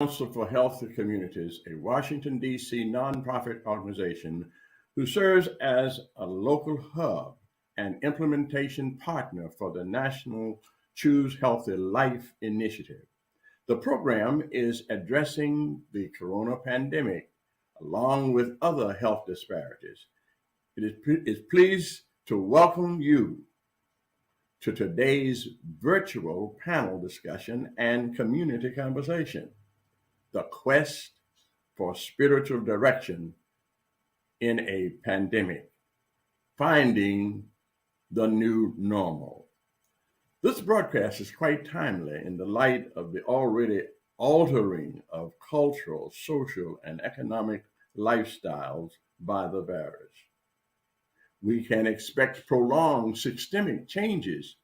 Council for Healthy Communities, a Washington, D.C. nonprofit organization who serves as a local hub and implementation partner for the National Choose Healthy Life initiative. The program is addressing the corona pandemic along with other health disparities. Is pleased to welcome you to today's virtual panel discussion and community conversation, the quest for spiritual direction in a pandemic, finding the new normal. This broadcast is quite timely in the light of the already altering of cultural, social, and economic lifestyles by the virus. We can expect prolonged systemic changes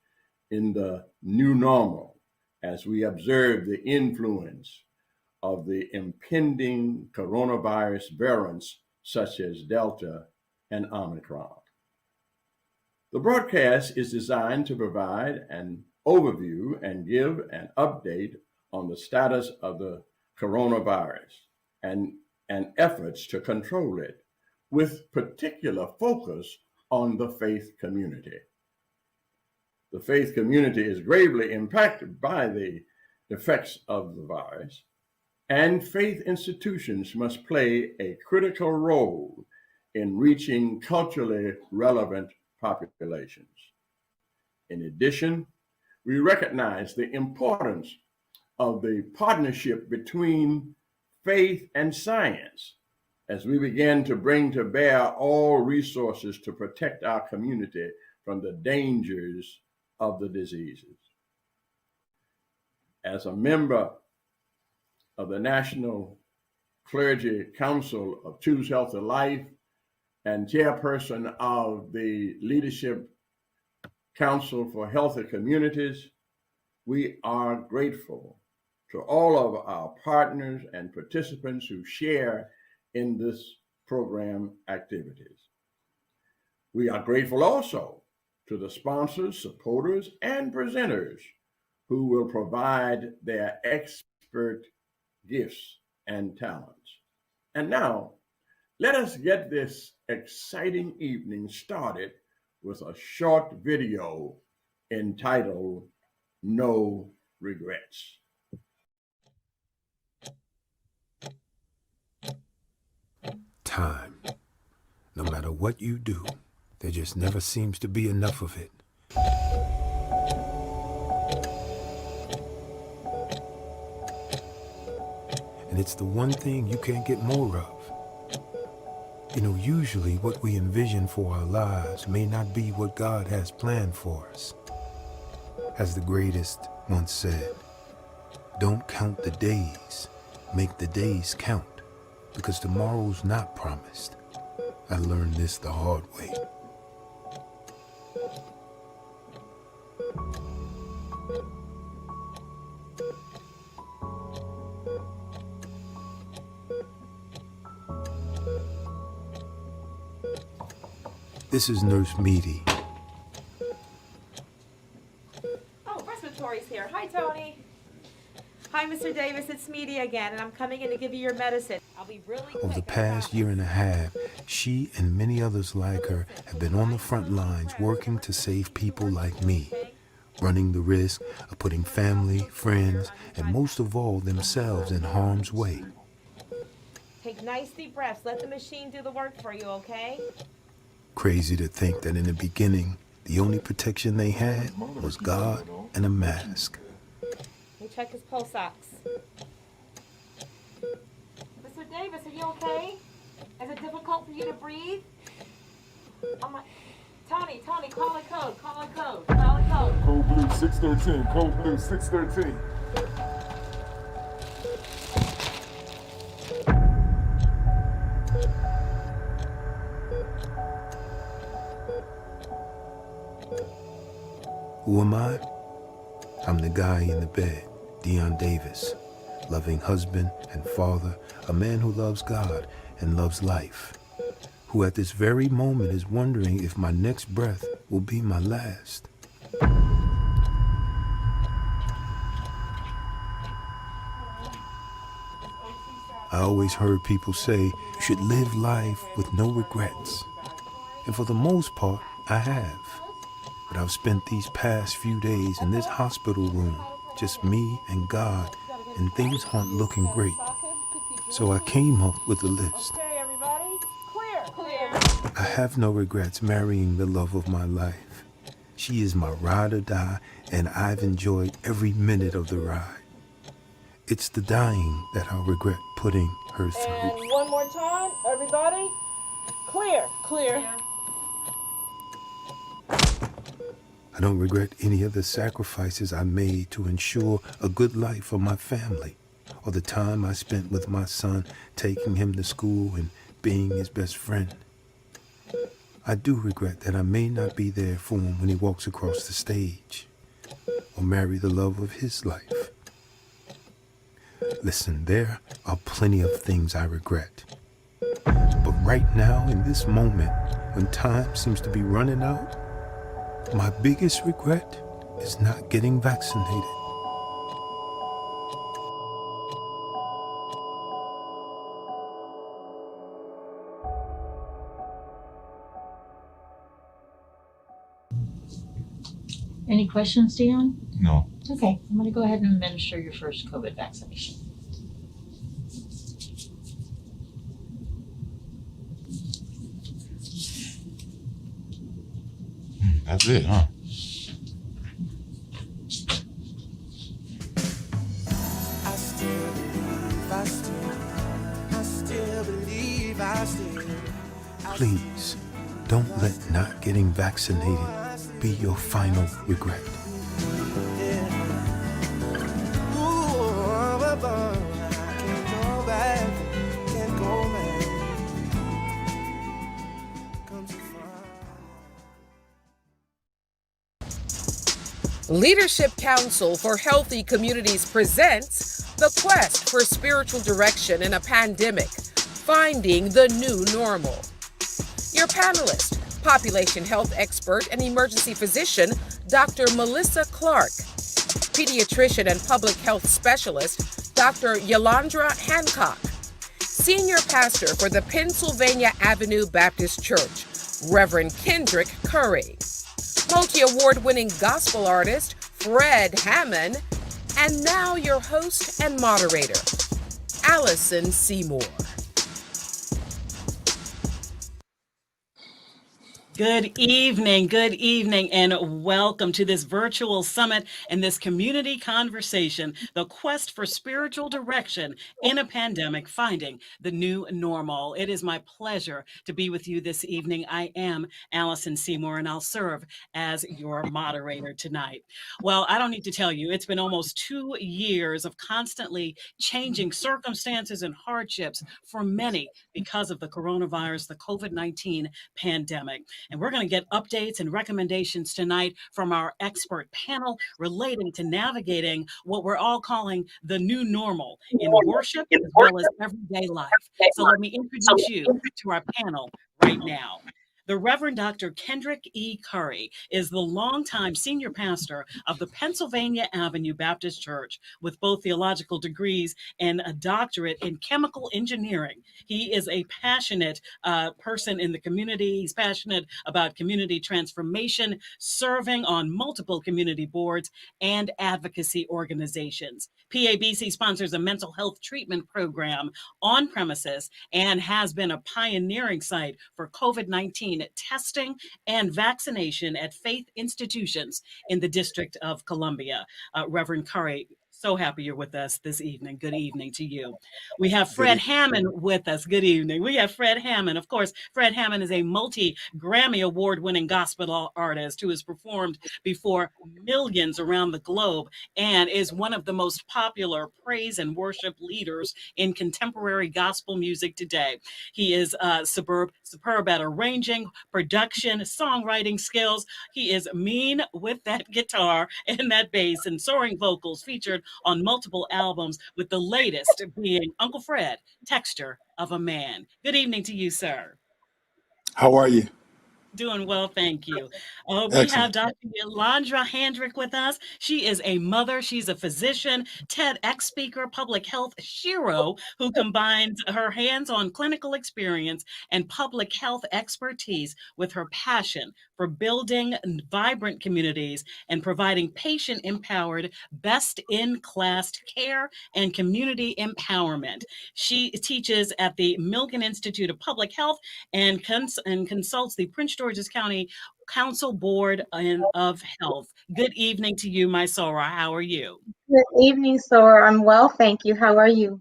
in the new normal as we observe the influence of the impending coronavirus variants such as Delta and Omicron. The broadcast is designed to provide an overview and give an update on the status of the coronavirus and efforts to control it, with particular focus on the faith community. The faith community is gravely impacted by the effects of the virus, and faith institutions must play a critical role in reaching culturally relevant populations. In addition, we recognize the importance of the partnership between faith and science as we begin to bring to bear all resources to protect our community from the dangers of the diseases. As a member of the National Clergy Council of Choose Healthy Life and chairperson of the Leadership Council for Healthy Communities, we are grateful to all of our partners and participants who share in this program activities. We are grateful also to the sponsors, supporters, and presenters who will provide their expert gifts and talents. And now, let us get this exciting evening started with a short video entitled No Regrets. Time. No matter what you do, there just never seems to be enough of it. And it's the one thing you can't get more of. You know, usually what we envision for our lives may not be what God has planned for us. As the greatest once said, don't count the days, make the days count, because tomorrow's not promised. I learned this the hard way. This is Nurse Meady. Oh, respiratory's here. Hi, Tony. Hi, Mr. Davis. It's Meady again, and I'm coming in to give you your medicine. I'll be really quick. Over the past year and a half, she and many others like her have been on the front lines working to save people like me, running the risk of putting family, friends, and most of all themselves in harm's way. Take nice deep breaths. Let the machine do the work for you, okay? Crazy to think that in the beginning, the only protection they had was God and a mask. Let me check his pulse ox. Mr. Davis, are you okay? Is it difficult for you to breathe? Tony, call a code. Call a code. Code blue 613. Code blue 613. Who am I? I'm the guy in the bed, Dion Davis, loving husband and father, a man who loves God and loves life, who at this very moment is wondering if my next breath will be my last. I always heard people say you should live life with no regrets. And for the most part, I have. But I've spent these past few days in this hospital room, just me and God, and things aren't looking great. So I came up with a list. Okay, everybody, clear. I have no regrets marrying the love of my life. She is my ride or die, and I've enjoyed every minute of the ride. It's the dying that I'll regret putting her through. And one more time, everybody, clear. I don't regret any of the sacrifices I made to ensure a good life for my family, or the time I spent with my son, taking him to school and being his best friend. I do regret that I may not be there for him when he walks across the stage, or marry the love of his life. Listen, there are plenty of things I regret. But right now, in this moment, when time seems to be running out, my biggest regret is not getting vaccinated. Any questions, Dion? No. Okay, I'm going to go ahead and administer your first COVID vaccination. That's it, huh? Please, don't let not getting vaccinated be your final regret. Leadership Council for Healthy Communities presents The Quest for Spiritual Direction in a Pandemic, Finding the New Normal. Your panelist, population health expert and emergency physician, Dr. Melissa Clark, pediatrician and public health specialist, Dr. Yolandra Hancock, senior pastor for the Pennsylvania Avenue Baptist Church, Reverend Kendrick Curry, multi-award-winning gospel artist, Fred Hammond, and now your host and moderator, Allison Seymour. Good evening, and welcome to this virtual summit and this community conversation, the quest for spiritual direction in a pandemic, finding the new normal. It is my pleasure to be with you this evening. I am Allison Seymour, and I'll serve as your moderator tonight. Well, I don't need to tell you, it's been almost 2 years of constantly changing circumstances and hardships for many because of the coronavirus, the COVID-19 pandemic. And we're going to get updates and recommendations tonight from our expert panel relating to navigating what we're all calling the new normal in worship as well as everyday life. So let me introduce you to our panel right now. The Reverend Dr. Kendrick E. Curry is the longtime senior pastor of the Pennsylvania Avenue Baptist Church with both theological degrees and a doctorate in chemical engineering. He is a passionate person in the community. He's passionate about community transformation, serving on multiple community boards and advocacy organizations. PABC sponsors a mental health treatment program on premises and has been a pioneering site for COVID-19 testing and vaccination at faith institutions in the District of Columbia. Reverend Curry, so happy you're with us this evening. Good evening to you. We have Fred Hammond with us. Good evening. We have Fred Hammond. Of course, Fred Hammond is a multi-Grammy award-winning gospel artist who has performed before millions around the globe and is one of the most popular praise and worship leaders in contemporary gospel music today. He is superb at arranging, production, songwriting skills. He is mean with that guitar and that bass and soaring vocals featured on multiple albums, with the latest being Uncle Fred, Texture of a Man. Good evening to you, sir. How are you? Doing well, thank you. We have Excellent. Dr. Yolanda Handrick with us. She is a mother, she's a physician, TEDx speaker, public health shiro who combines her hands-on clinical experience and public health expertise with her passion for building vibrant communities and providing patient-empowered, best-in-class care and community empowerment. She teaches at the Milken Institute of Public Health and consults the Prince George's County Council Board of Health. Good evening to you, my Sora. How are you? Good evening, Sora. I'm well, thank you. How are you?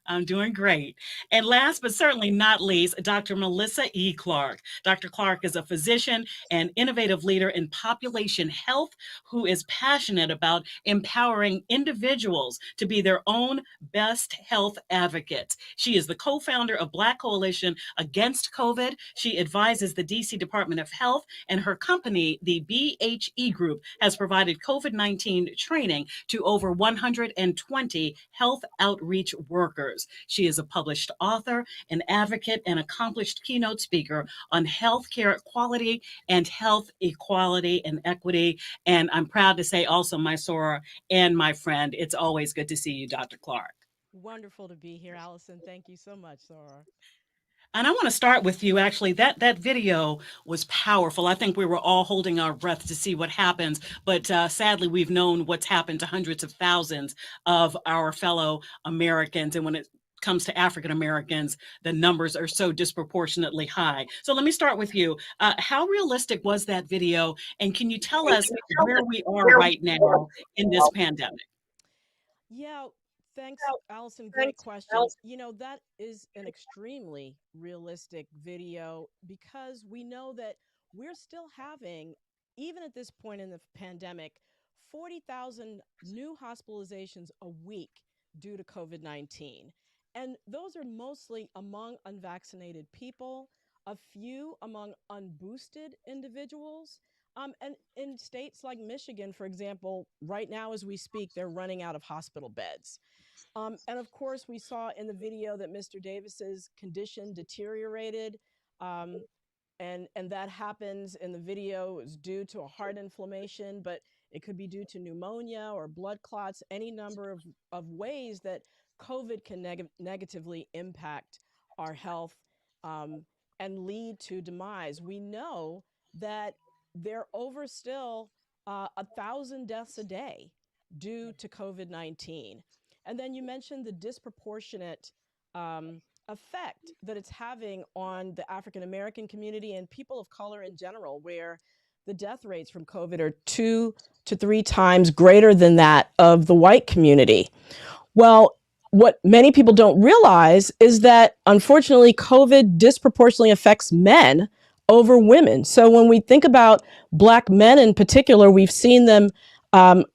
I'm doing great. And last but certainly not least, Dr. Melissa E. Clark. Dr. Clark is a physician and innovative leader in population health who is passionate about empowering individuals to be their own best health advocates. She is the co-founder of Black Coalition Against COVID. She advises the DC Department of Health, and her company, the BHE Group, has provided COVID-19 training to over 120 health outreach workers. She is a published author, an advocate, and accomplished keynote speaker on healthcare quality and health equality and equity. And I'm proud to say also my Sora and my friend, it's always good to see you, Dr. Clark. Wonderful to be here, Allison. Thank you so much, Sora. And I want to start with you. Actually, that video was powerful. I think we were all holding our breath to see what happens. But sadly, we've known what's happened to hundreds of thousands of our fellow Americans. And when it comes to African Americans, the numbers are so disproportionately high. So let me start with you. How realistic was that video? And can you tell us where we are right now in this pandemic? Yeah, thanks, Allison. Great question. You know, that is an extremely realistic video because we know that we're still having, even at this point in the pandemic, 40,000 new hospitalizations a week due to COVID-19. And those are mostly among unvaccinated people, a few among unboosted individuals. And in states like Michigan, for example, right now as we speak, they're running out of hospital beds. And of course, we saw in the video that Mr. Davis's condition deteriorated. And that happens in the video is due to a heart inflammation, but it could be due to pneumonia or blood clots, any number of ways that COVID can negatively impact our health and lead to demise. We know that there are over still 1,000 deaths a day due to COVID-19. And then you mentioned the disproportionate effect that it's having on the African American community and people of color in general, where the death rates from COVID are 2 to 3 times greater than that of the white community. Well, what many people don't realize is that, unfortunately, COVID disproportionately affects men over women. So when we think about Black men in particular, we've seen them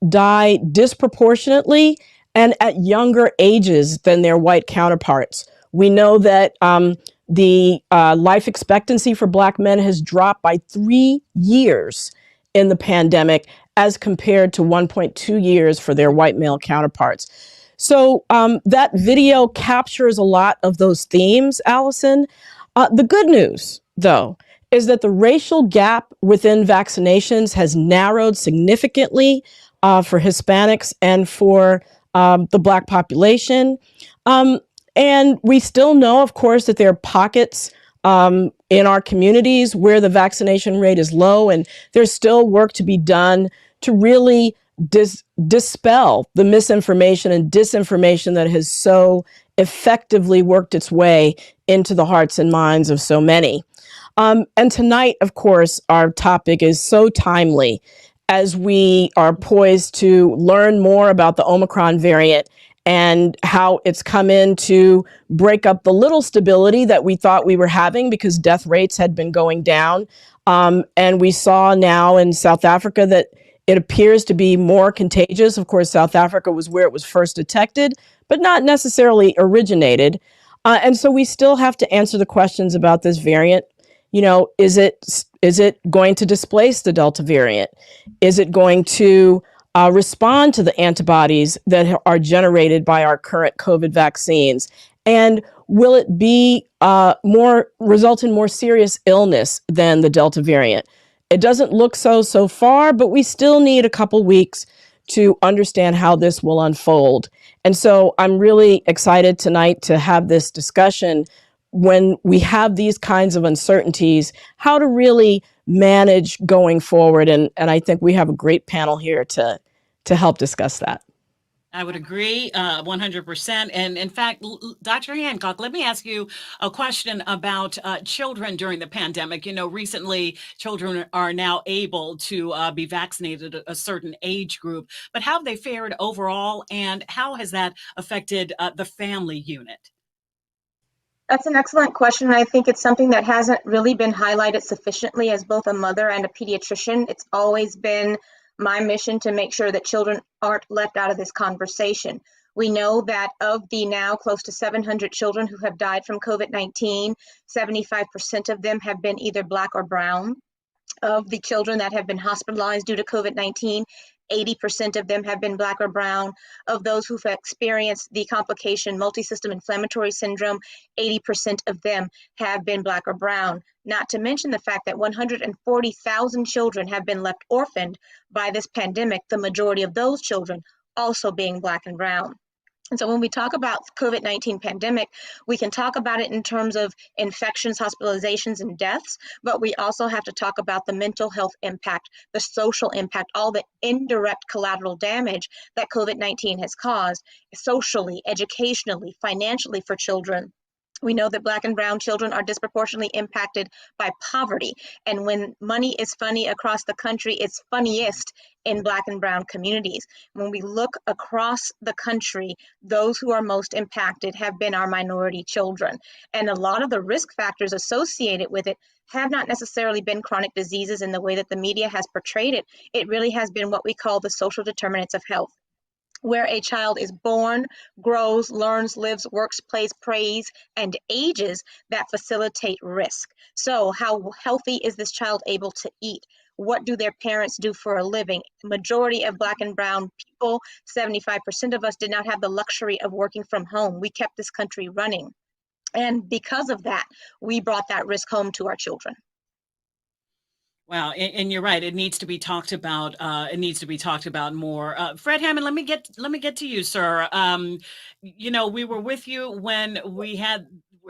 die disproportionately and at younger ages than their white counterparts. We know that the life expectancy for Black men has dropped by 3 years in the pandemic as compared to 1.2 years for their white male counterparts. So that video captures a lot of those themes, Allison. The good news, though, is that the racial gap within vaccinations has narrowed significantly for Hispanics and for the Black population. And we still know, of course, that there are pockets in our communities where the vaccination rate is low, and there's still work to be done to really dispel the misinformation and disinformation that has so effectively worked its way into the hearts and minds of so many. And tonight, of course, our topic is so timely as we are poised to learn more about the Omicron variant and how it's come in to break up the little stability that we thought we were having because death rates had been going down. And we saw now in South Africa that it appears to be more contagious. Of course, South Africa was where it was first detected, but not necessarily originated. And so we still have to answer the questions about this variant. You know, is it going to displace the Delta variant? Is it going to respond to the antibodies that are generated by our current COVID vaccines? And will it be result in more serious illness than the Delta variant? It doesn't look so far, but we still need a couple weeks to understand how this will unfold. And so I'm really excited tonight to have this discussion when we have these kinds of uncertainties, how to really manage going forward. And I think we have a great panel here to help discuss that. I would agree 100%. And in fact, Dr. Hancock, let me ask you a question about children during the pandemic. You know, recently children are now able to be vaccinated at a certain age group, but how have they fared overall, and how has that affected the family unit? That's an excellent question. And I think it's something that hasn't really been highlighted sufficiently. As both a mother and a pediatrician, it's always been my mission to make sure that children aren't left out of this conversation. We know that of the now close to 700 children who have died from COVID-19, 75% of them have been either Black or brown. Of the children that have been hospitalized due to COVID-19, 80% of them have been Black or brown. Of those who've experienced the complication multisystem inflammatory syndrome, 80% of them have been Black or brown. Not to mention the fact that 140,000 children have been left orphaned by this pandemic, the majority of those children also being Black and brown. And so when we talk about COVID-19 pandemic, we can talk about it in terms of infections, hospitalizations, and deaths, but we also have to talk about the mental health impact, the social impact, all the indirect collateral damage that COVID-19 has caused socially, educationally, financially for children. We know that Black and brown children are disproportionately impacted by poverty. And when money is funny across the country, it's funniest in Black and brown communities. When we look across the country, those who are most impacted have been our minority children. And a lot of the risk factors associated with it have not necessarily been chronic diseases in the way that the media has portrayed it. It really has been what we call the social determinants of health, where a child is born, grows, learns, lives, works, plays, prays, and ages that facilitate risk. So how healthy is this child able to eat? What do their parents do for a living? Majority of Black and brown people, 75% of us, did not have the luxury of working from home. We kept this country running. And because of that, we brought that risk home to our children. Wow, and you're right. It needs to be talked about. It needs to be talked about more. Fred Hammond, let me get to you, sir. You know, we were with you when we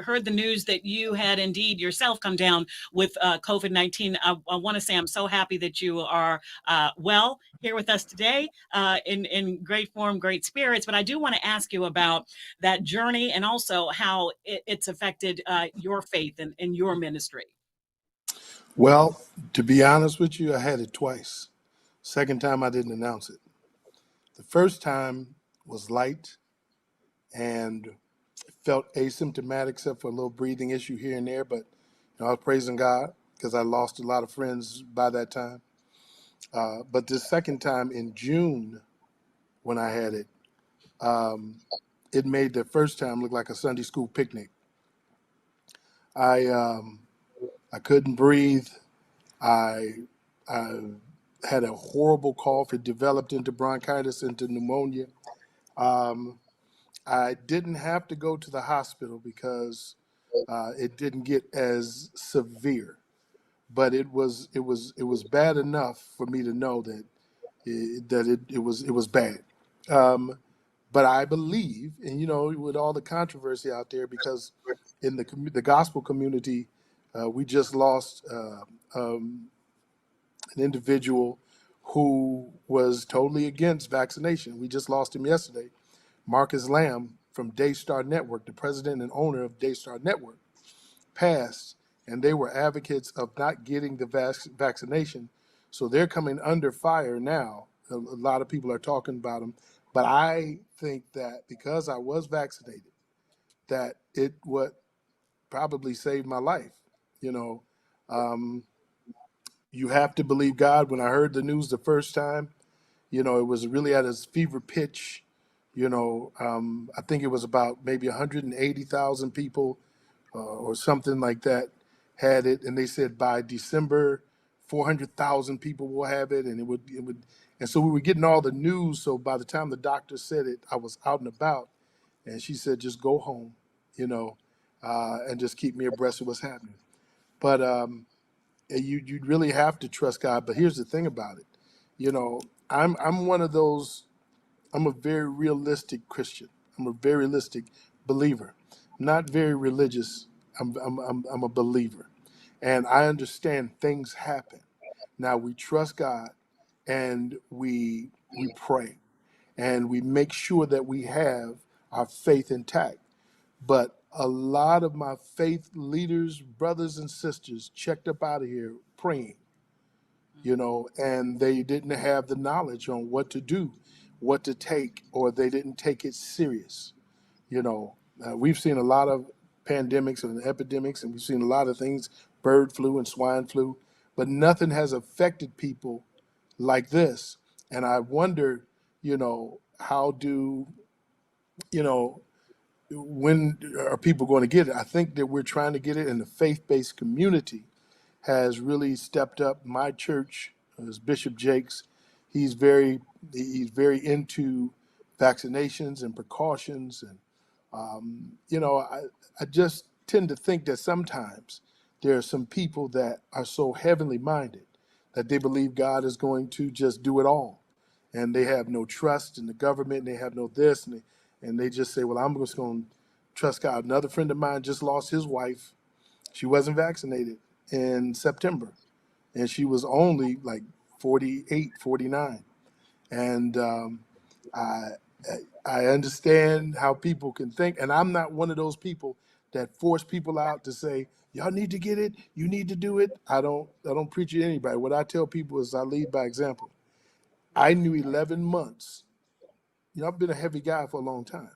heard the news that you had indeed yourself come down with COVID-19. I want to say I'm so happy that you are well here with us today, in great form, great spirits. But I do want to ask you about that journey and also how it's affected your faith and your ministry. Well, to be honest with you, I had it twice. Second time, I didn't announce it. The first time was light and felt asymptomatic, except for a little breathing issue here and there. But I was praising God because I lost a lot of friends by that time. But the second time in June, when I had it, it made the first time look like a Sunday school picnic. I couldn't breathe. I had a horrible cough. It developed into bronchitis, into pneumonia. I didn't have to go to the hospital because it didn't get as severe, but it was bad enough for me to know that it was bad. But I believe, and with all the controversy out there, because in the gospel community, we just lost an individual who was totally against vaccination. We just lost him yesterday. Marcus Lamb from Daystar Network, the president and owner of Daystar Network, passed, and they were advocates of not getting the vaccination. So they're coming under fire now. A lot of people are talking about them. But I think that because I was vaccinated, that it would probably save my life. You have to believe God. When I heard the news the first time, it was really at its fever pitch. I think it was about maybe 180,000 people or something like that had it. And they said by December, 400,000 people will have it. And it would. And so we were getting all the news. So by the time the doctor said it, I was out and about. And she said, just go home. and just keep me abreast of what's happening. But you really have to trust God. But here's the thing about it. I'm one of those. I'm a very realistic Christian. I'm a very realistic believer. Not very religious. I'm a believer, and I understand things happen. Now we trust God, and we pray, and we make sure that we have our faith intact. But a lot of my faith leaders, brothers and sisters, checked up out of here praying, and they didn't have the knowledge on what to do, what to take, or they didn't take it serious. We've seen a lot of pandemics and epidemics, and we've seen a lot of things, bird flu and swine flu, but nothing has affected people like this. And I wonder, how do, you know, when are people going to get it? I think that we're trying to get it in the faith-based community has really stepped up. My church, as Bishop Jakes, he's very into vaccinations and precautions, and I just tend to think that sometimes there are some people that are so heavenly minded that they believe God is going to just do it all, and they have no trust in the government, and they have no this, and they just say, well, I'm just going to trust God. Another friend of mine just lost his wife. She wasn't vaccinated in September, and she was only like 48, 49. And I I understand how people can think, and I'm not one of those people that force people out to say, y'all need to get it, you need to do it. I don't preach it to anybody. What I tell people is I lead by example. I knew 11 months. I've been a heavy guy for a long time,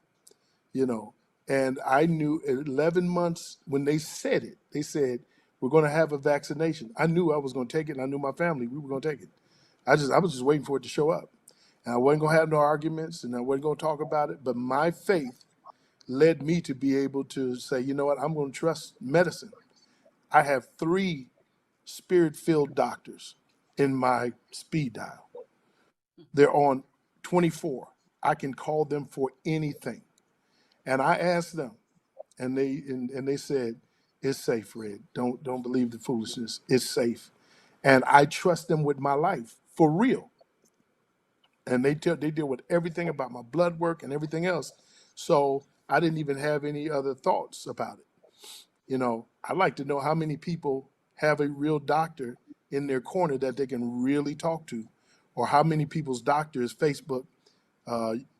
you know, and I knew 11 months when they said it. They said, we're going to have a vaccination. I knew I was going to take it, and I knew my family, we were going to take it. I was just waiting for it to show up. And I wasn't going to have no arguments, and I wasn't going to talk about it. But my faith led me to be able to say, you know what, I'm going to trust medicine. I have 3 spirit-filled doctors in my speed dial. They're on 24. I can call them for anything. And I asked them, and they said, it's safe, Red. Don't believe the foolishness. It's safe. And I trust them with my life for real. And they deal with everything about my blood work and everything else. So I didn't even have any other thoughts about it. I'd like to know how many people have a real doctor in their corner that they can really talk to, or how many people's doctor is Facebook,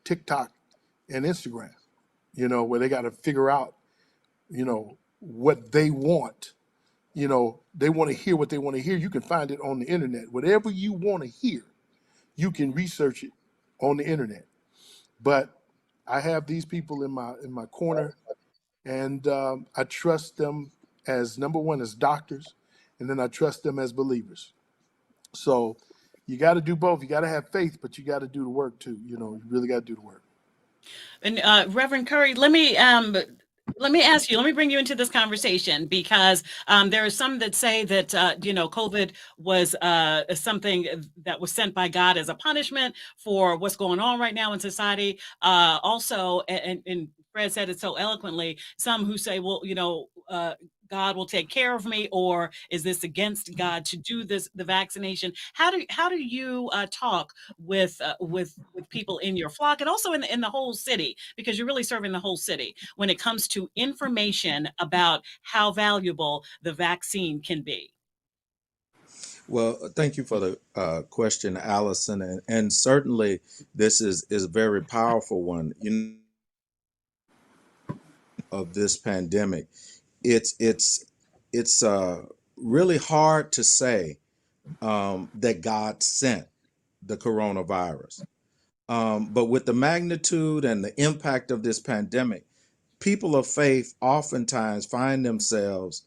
TikTok, and Instagram, where they got to figure out, what they want. They want to hear what they want to hear. You can find it on the internet. Whatever you want to hear, you can research it on the internet. But I have these people in my corner, and I trust them as, number one, as doctors, and then I trust them as believers. So you got to do both. You got to have faith, but you got to do the work too. You really got to do the work. And Reverend Curry, let me ask you, let me bring you into this conversation, because there are some that say that, COVID was something that was sent by God as a punishment for what's going on right now in society. Also, and Fred said it so eloquently, some who say, well, God will take care of me, or is this against God to do the vaccination? How do you talk with people in your flock, and also in the whole city, because you're really serving the whole city when it comes to information about how valuable the vaccine can be? Well, thank you for the question, Allison, and certainly this is a very powerful one. Of this pandemic, it's really hard to say that God sent the coronavirus, but with the magnitude and the impact of this pandemic, people of faith oftentimes find themselves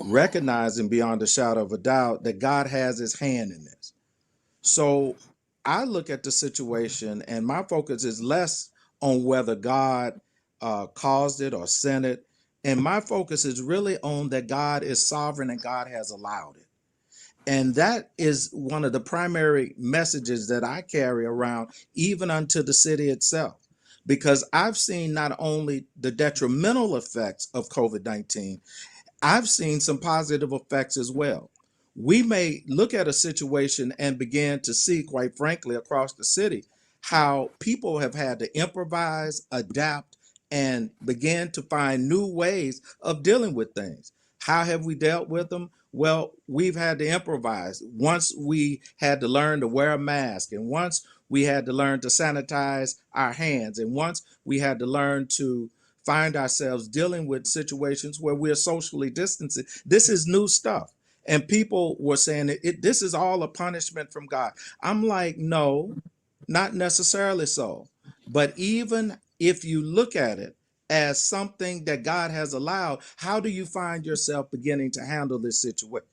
recognizing beyond a shadow of a doubt that God has his hand in this. So I look at the situation, and my focus is less on whether God caused it or sent it. And my focus is really on that God is sovereign and God has allowed it. And that is one of the primary messages that I carry around, even unto the city itself. because I've seen not only the detrimental effects of COVID-19, I've seen some positive effects as well. We may look at a situation and begin to see, quite frankly, across the city, how people have had to improvise, adapt, and begin to find new ways of dealing with things. How have we dealt with them? Well, we've had to improvise. Once we had to learn to wear a mask, and once we had to learn to sanitize our hands, and once we had to learn to find ourselves dealing with situations where we're socially distancing. This is new stuff. And people were saying this is all a punishment from God. I'm like, no, not necessarily so. But even if you look at it as something that God has allowed, how do you find yourself beginning to handle this situation?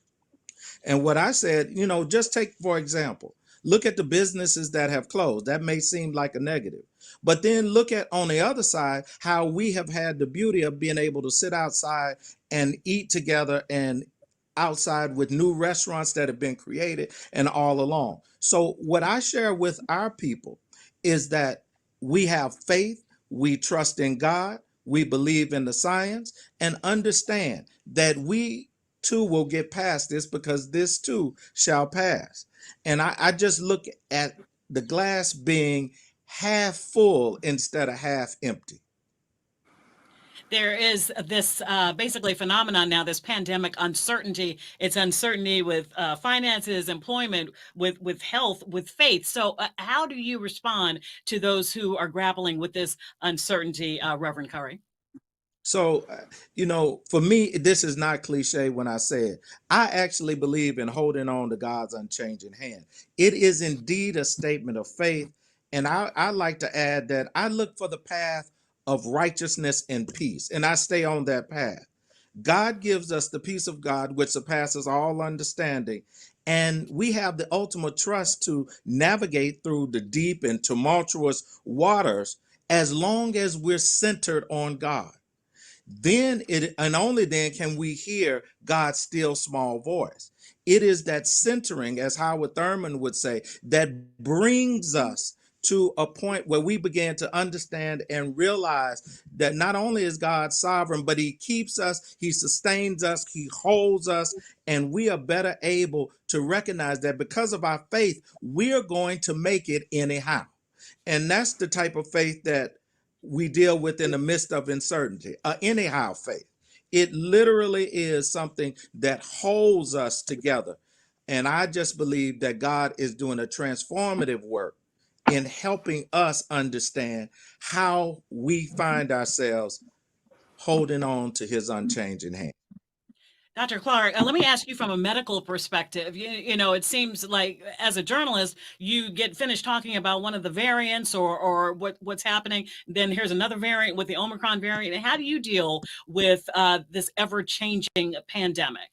And what I said, just take, for example, look at the businesses that have closed. That may seem like a negative. But then look at, on the other side, how we have had the beauty of being able to sit outside and eat together, and outside with new restaurants that have been created and all along. So what I share with our people is that we have faith, we trust in God, we believe in the science, and understand that we too will get past this, because this too shall pass. And I just look at the glass being half full instead of half empty. There is this basically phenomenon now, this pandemic uncertainty. It's uncertainty with finances, employment, with health, with faith. So how do you respond to those who are grappling with this uncertainty, Reverend Curry? So, for me, this is not cliche when I say it. I actually believe in holding on to God's unchanging hand. It is indeed a statement of faith. And I like to add that I look for the path of righteousness and peace, and I stay on that path. God gives us the peace of God, which surpasses all understanding. And we have the ultimate trust to navigate through the deep and tumultuous waters as long as we're centered on God. Then and only then can we hear God's still small voice. It is that centering, as Howard Thurman would say, that brings us to a point where we begin to understand and realize that not only is God sovereign, but he keeps us, he sustains us, he holds us, and we are better able to recognize that because of our faith, we're going to make it anyhow. And that's the type of faith that we deal with in the midst of uncertainty, anyhow faith. It literally is something that holds us together. And I just believe that God is doing a transformative work in helping us understand how we find ourselves holding on to his unchanging hand. Dr. Clark, let me ask you from a medical perspective. It seems like as a journalist, you get finished talking about one of the variants or what's happening. Then here's another variant with the Omicron variant. And how do you deal with this ever-changing pandemic?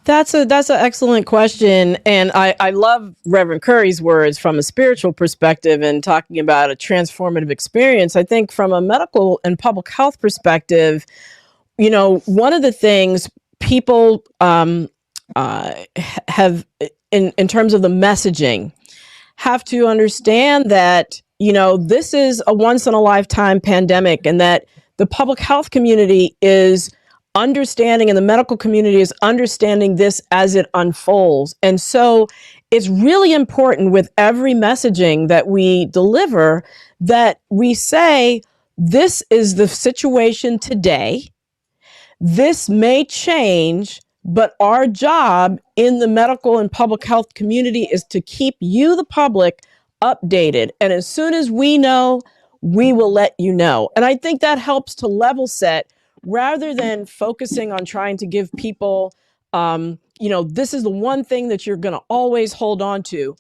That's an excellent question. And I love Reverend Curry's words from a spiritual perspective and talking about a transformative experience. I think from a medical and public health perspective, one of the things people have in terms of the messaging have to understand that, this is a once in a lifetime pandemic, and that the public health community is understanding and the medical community is understanding this as it unfolds. And so it's really important with every messaging that we deliver that we say, this is the situation today. This may change, but our job in the medical and public health community is to keep you, the public, updated. And as soon as we know, we will let you know. And I think that helps to level set rather than focusing on trying to give people, this is the one thing that you're going to always hold on to.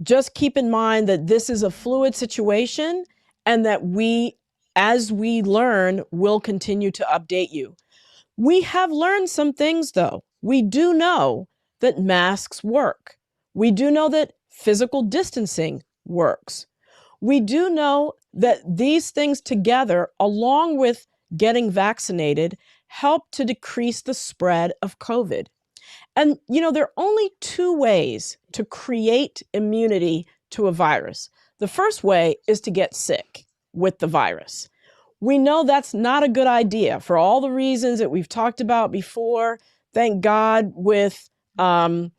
Just keep in mind that this is a fluid situation and that we, as we learn, will continue to update you. We have learned some things, though. We do know that masks work. We do know that physical distancing works. We do know that these things together, along with getting vaccinated, help to decrease the spread of COVID. And, there are only two ways to create immunity to a virus. The first way is to get sick. with the virus. We know that's not a good idea for all the reasons that we've talked about before. Thank God with Fred's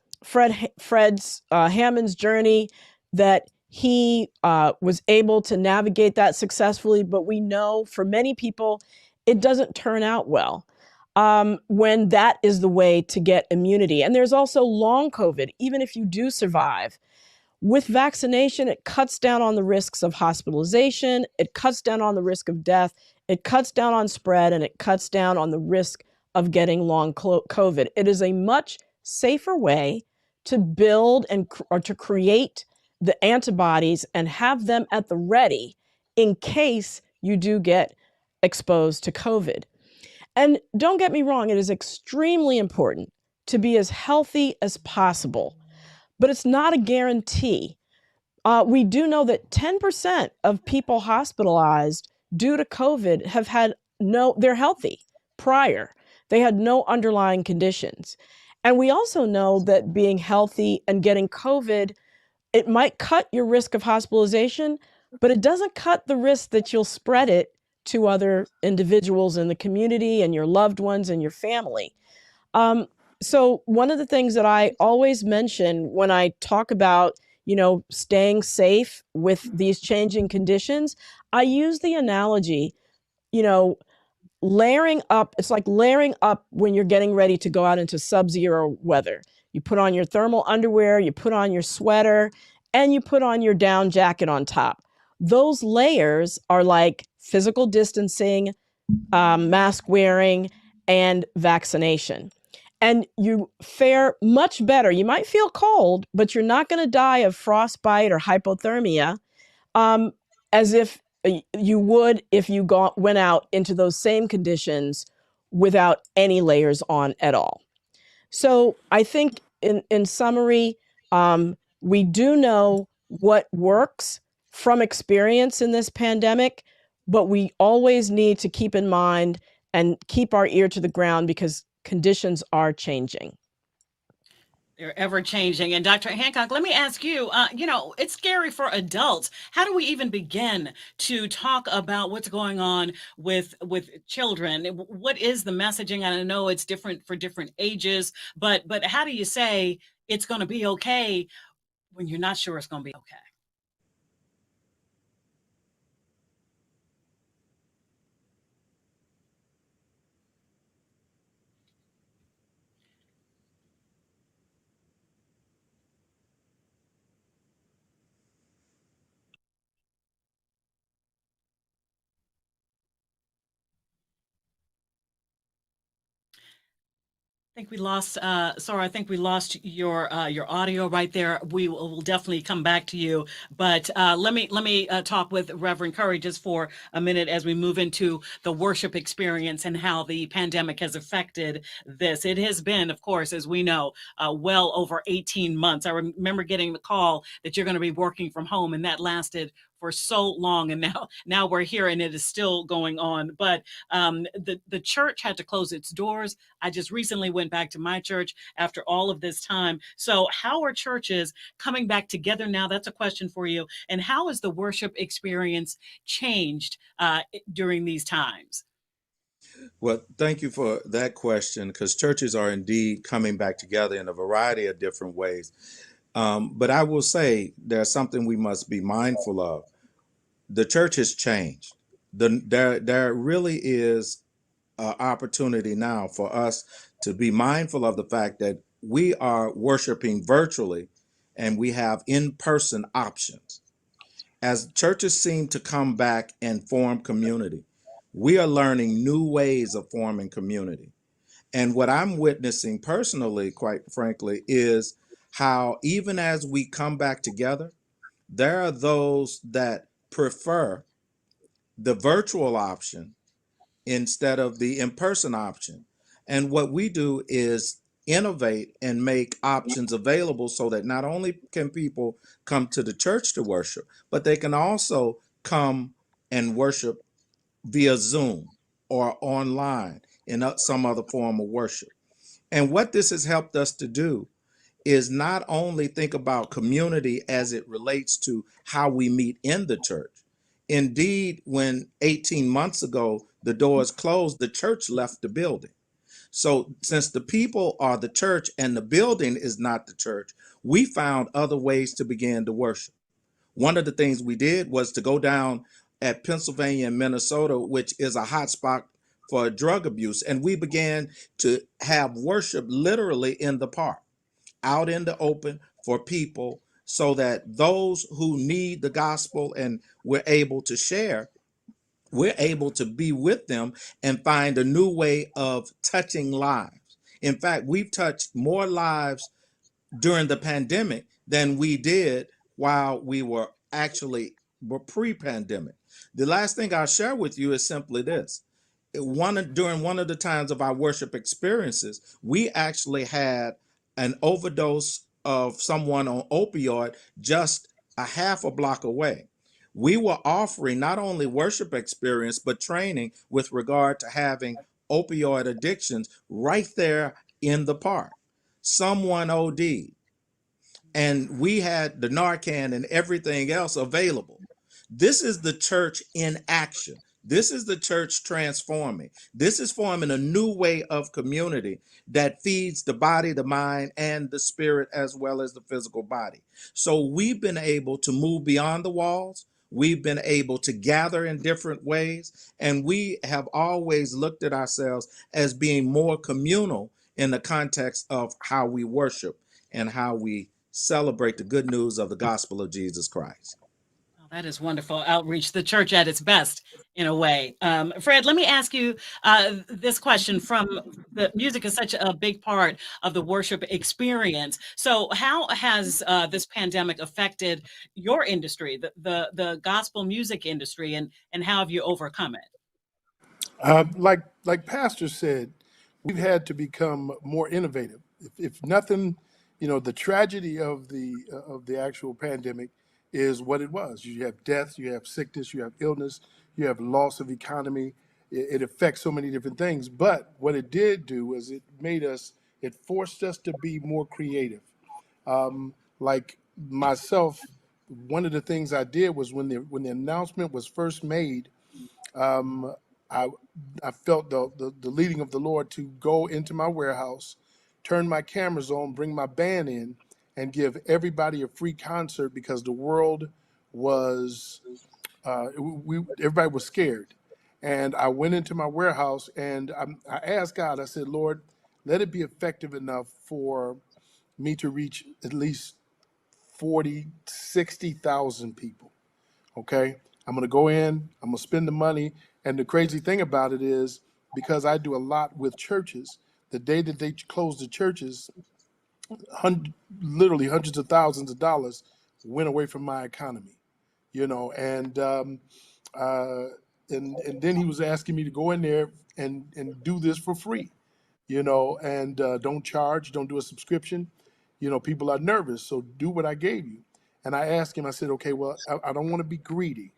Hammond's journey that he was able to navigate that successfully. But we know for many people, it doesn't turn out well when that is the way to get immunity. And there's also long COVID, even if you do survive. With vaccination, it cuts down on the risks of hospitalization, it cuts down on the risk of death, it cuts down on spread, and it cuts down on the risk of getting long COVID. It is a much safer way to build or to create the antibodies and have them at the ready in case you do get exposed to COVID. And don't get me wrong, it is extremely important to be as healthy as possible, but it's not a guarantee. We do know that 10% of people hospitalized due to COVID have had they're healthy prior. They had no underlying conditions. And we also know that being healthy and getting COVID, it might cut your risk of hospitalization, but it doesn't cut the risk that you'll spread it to other individuals in the community and your loved ones and your family. So one of the things that I always mention when I talk about, staying safe with these changing conditions, I use the analogy, layering up. It's like layering up when you're getting ready to go out into sub-zero weather. You put on your thermal underwear, you put on your sweater, and you put on your down jacket on top. Those layers are like physical distancing, mask wearing, and vaccination. And you fare much better. You might feel cold, but you're not going to die of frostbite or hypothermia as if you would if you went out into those same conditions without any layers on at all. So I think in summary, we do know what works from experience in this pandemic, but we always need to keep in mind and keep our ear to the ground because conditions are changing. They're ever changing. And Dr. Hancock, let me ask you, it's scary for adults. How do we even begin to talk about what's going on with children? What is the messaging? I know it's different for different ages, but how do you say it's going to be okay when you're not sure it's going to be okay? I think we lost, Sorry, I think we lost your audio right there. We will definitely come back to you. But let me talk with Reverend Curry just for a minute as we move into the worship experience and how the pandemic has affected this. It has been, of course, as we know, well over 18 months. I remember getting the call that you're going to be working from home, and that lasted for so long, and now we're here and it is still going on. But the church had to close its doors. I just recently went back to my church after all of this time. So how are churches coming back together now? That's a question for you. And how has the worship experience changed during these times? Well, thank you for that question, because churches are indeed coming back together in a variety of different ways. But I will say there's something we must be mindful of. The church has changed. There really is an opportunity now for us to be mindful of the fact that we are worshiping virtually and we have in-person options. As churches seem to come back and form community, we are learning new ways of forming community. And what I'm witnessing personally, quite frankly, is how even as we come back together, there are those that prefer the virtual option instead of the in-person option. And what we do is innovate and make options available so that not only can people come to the church to worship, but they can also come and worship via Zoom or online in some other form of worship. And what this has helped us to do is not only think about community as it relates to how we meet in the church, Indeed, when 18 months ago the doors closed, the church left the building. So since the people are the church and the building is not the church, we found other ways to begin to worship. One of the things we did was to go down at Pennsylvania and Minnesota, which is a hot spot for drug abuse. And we began to have worship literally in the park, out in the open for people, so that those who need the gospel and we're able to share, we're able to be with them and find a new way of touching lives. In fact, we've touched more lives during the pandemic than we did while we were actually pre-pandemic. The last thing I'll share with you is simply this. During one of the times of our worship experiences, we actually had an overdose of someone on opioid just a half a block away. We were offering not only worship experience, but training with regard to having opioid addictions right there in the park. Someone OD'd, and we had the Narcan and everything else available. This is the church in action. This is the church transforming. This is forming a new way of community that feeds the body, the mind, and the spirit, as well as the physical body. So we've been able to move beyond the walls. We've been able to gather in different ways, and we have always looked at ourselves as being more communal in the context of how we worship and how we celebrate the good news of the gospel of Jesus Christ. Oh, that is wonderful outreach, the church at its best, in a way. Fred, let me ask you this question. From the music is such a big part of the worship experience. So how has this pandemic affected your industry, the gospel music industry, and how have you overcome it? Like Pastor said, we've had to become more innovative. If nothing, the tragedy of the actual pandemic is what it was. You have death, you have sickness, you have illness, you have loss of economy. It affects so many different things. But what it did do is it forced us to be more creative. Like myself, one of the things I did was when the announcement was first made, um, I I felt the leading of the Lord to go into my warehouse, turn my cameras on, bring my band in, and give everybody a free concert because the world was everybody was scared. And I went into my warehouse and I asked God. I said, Lord, let it be effective enough for me to reach at least 40, 60,000 people. Okay. I'm going to go in, I'm going to spend the money. And the crazy thing about it is, because I do a lot with churches, the day that they closed the churches, literally hundreds of thousands of dollars went away from my economy, and uh, and then he was asking me to go in there and do this for free, and don't charge, don't do a subscription. People are nervous, so do what I gave you. And I asked him, I said, okay, well, I don't want to be greedy,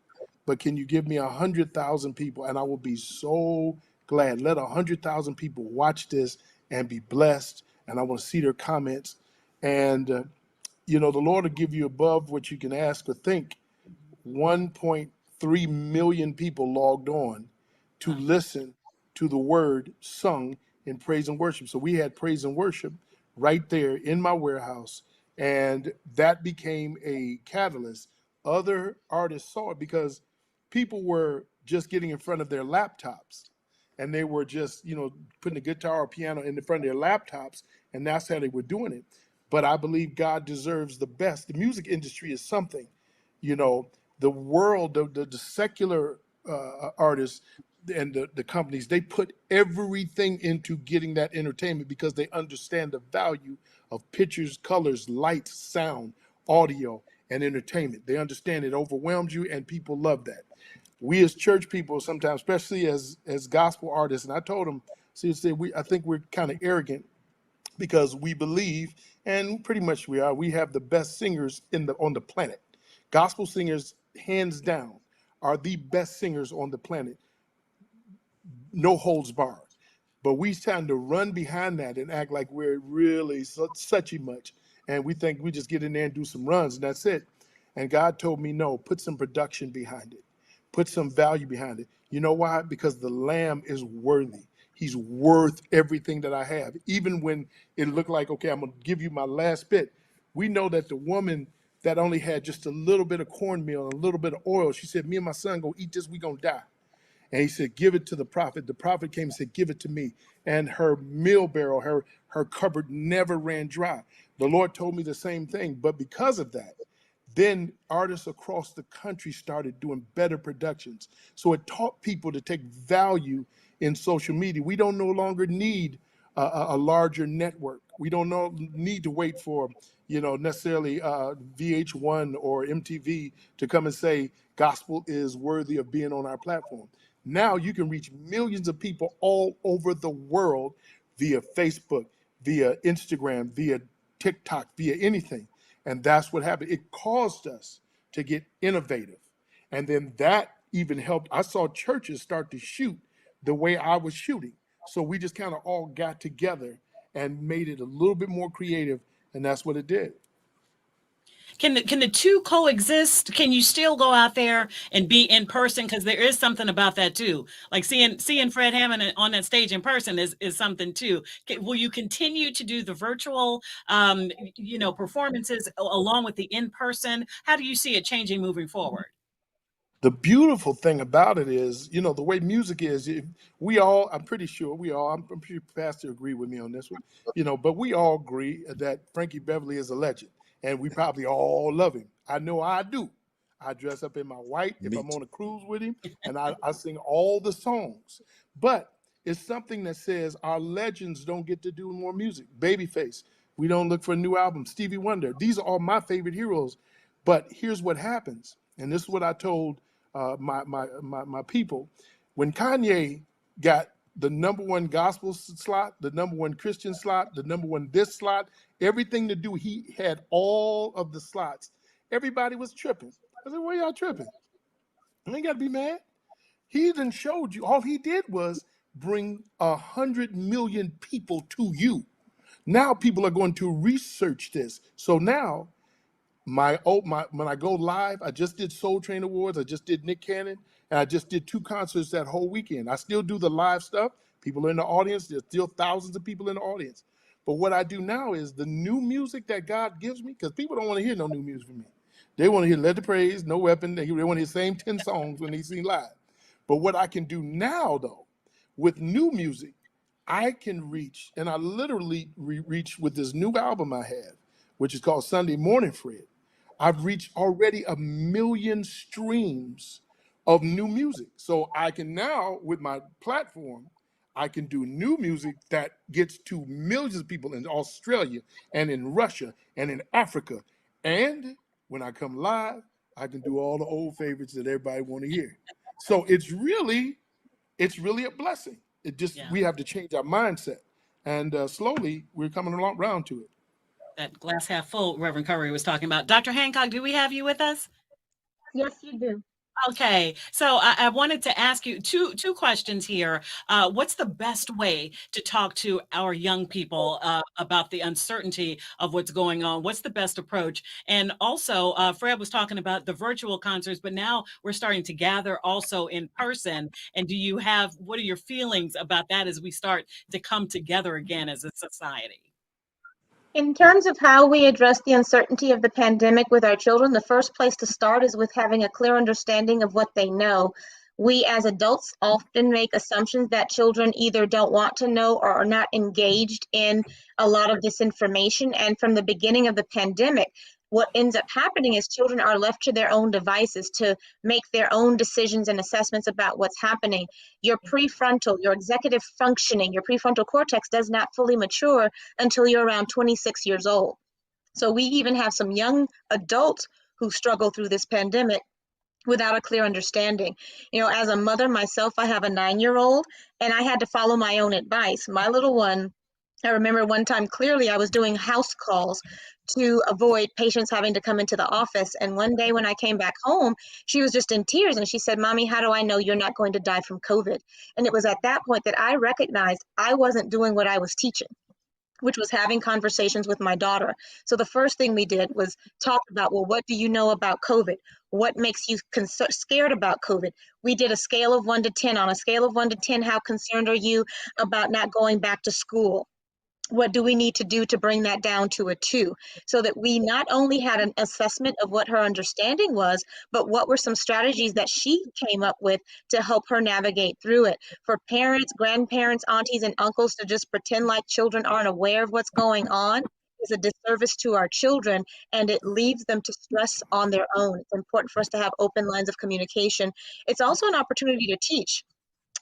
but can you give me 100,000 people? And I will be so glad. Let 100,000 people watch this and be blessed. And I want to see their comments. And, the Lord will give you above what you can ask or think. 1.3 million people logged on to listen to the word sung in praise and worship. So we had praise and worship right there in my warehouse, and that became a catalyst. Other artists saw it because people were just getting in front of their laptops, and they were just, putting a guitar or piano in the front of their laptops, and that's how they were doing it. But I believe God deserves the best. The music industry is something, you know, the world, the secular artists and the companies, they put everything into getting that entertainment because they understand the value of pictures, colors, lights, sound, audio, and entertainment. They understand it overwhelms you, and people love that. We as church people sometimes, especially as gospel artists, and I told them, I think we're kind of arrogant because we believe, and pretty much we have the best singers on the planet. Gospel singers, hands down, are the best singers on the planet, no holds barred. But we tend to run behind that and act like we're really suchy much. And we think we just get in there and do some runs and that's it. And God told me, no, put some production behind it. Put some value behind it. You know why? Because the lamb is worthy. He's worth everything that I have. Even when it looked like, okay, I'm going to give you my last bit. We know that the woman that only had just a little bit of cornmeal and a little bit of oil, she said, me and my son going to eat this, we going to die. And he said, give it to the prophet. The prophet came and said, give it to me. And her meal barrel, her cupboard never ran dry. The Lord told me the same thing. But because of that, then artists across the country started doing better productions. So it taught people to take value in social media. We don't no longer need a larger network. We don't need to wait for, necessarily VH1 or MTV to come and say gospel is worthy of being on our platform. Now you can reach millions of people all over the world via Facebook, via Instagram, via TikTok, via anything. And that's what happened. It caused us to get innovative. And then that even helped. I saw churches start to shoot the way I was shooting. So we just kind of all got together and made it a little bit more creative. And that's what it did. Can the two coexist? Can you still go out there and be in person? Because there is something about that too. Like seeing Fred Hammond on that stage in person is something too. Will you continue to do the virtual, performances along with the in person? How do you see it changing moving forward? The beautiful thing about it is, the way music is, I'm pretty sure I'm pretty Pastor agree with me on this one, but we all agree that Frankie Beverly is a legend and we probably all love him. I know I do. I dress up in my white if I'm on a cruise with him and I sing all the songs, but it's something that says our legends don't get to do more music. Babyface, we don't look for a new album. Stevie Wonder, these are all my favorite heroes, but here's what happens. And this is what I told my people. When Kanye got the number one gospel slot, the number one Christian slot, the number one this slot, everything to do, he had all of the slots. Everybody was tripping. I said, why y'all tripping? You ain't got to be mad. He done showed you. All he did was bring 100 million people to you. Now people are going to research this. So now when I go live, I just did Soul Train Awards, I just did Nick Cannon, and I just did 2 concerts that whole weekend. I still do the live stuff. People are in the audience. There's still thousands of people in the audience. But what I do now is the new music that God gives me, because people don't want to hear no new music from me. They want to hear Let the Praise, No Weapon. They want to hear the same 10 songs when they sing live. But what I can do now, though, with new music, I can reach, and I literally reach with this new album I have, which is called Sunday Morning Fred. I've reached already 1 million streams of new music. So I can now, with my platform, I can do new music that gets to millions of people in Australia and in Russia and in Africa. And when I come live, I can do all the old favorites that everybody want to hear. So it's really a blessing. We have to change our mindset. And slowly we're coming along around to it. That glass half full Reverend Curry was talking about. Dr. Hancock, do we have you with us? Yes, you do. Okay, so I wanted to ask you two questions here. What's the best way to talk to our young people about the uncertainty of what's going on? What's the best approach? And also, Fred was talking about the virtual concerts, but now we're starting to gather also in person. And what are your feelings about that as we start to come together again as a society? In terms of how we address the uncertainty of the pandemic with our children, the first place to start is with having a clear understanding of what they know. We as adults often make assumptions that children either don't want to know or are not engaged in a lot of this information. And from the beginning of the pandemic, what ends up happening is children are left to their own devices to make their own decisions and assessments about what's happening. Your prefrontal, your executive functioning, your prefrontal cortex does not fully mature until you're around 26 years old. So we even have some young adults who struggle through this pandemic without a clear understanding. As a mother myself, I have a 9-year-old and I had to follow my own advice. My little one, I remember one time clearly I was doing house calls to avoid patients having to come into the office. And one day when I came back home, she was just in tears and she said, "Mommy, how do I know you're not going to die from COVID?" And it was at that point that I recognized I wasn't doing what I was teaching. which was having conversations with my daughter. So the first thing we did was talk about, well, what do you know about COVID? What makes you scared about COVID? We did a scale of 1 to 10. On a scale of 1 to 10, how concerned are you about not going back to school? What do we need to do to bring that down to a 2, so that we not only had an assessment of what her understanding was, but what were some strategies that she came up with to help her navigate through it. For parents, grandparents, aunties, and uncles to just pretend like children aren't aware of what's going on is a disservice to our children, and it leaves them to stress on their own. It's important for us to have open lines of communication. It's also an opportunity to teach.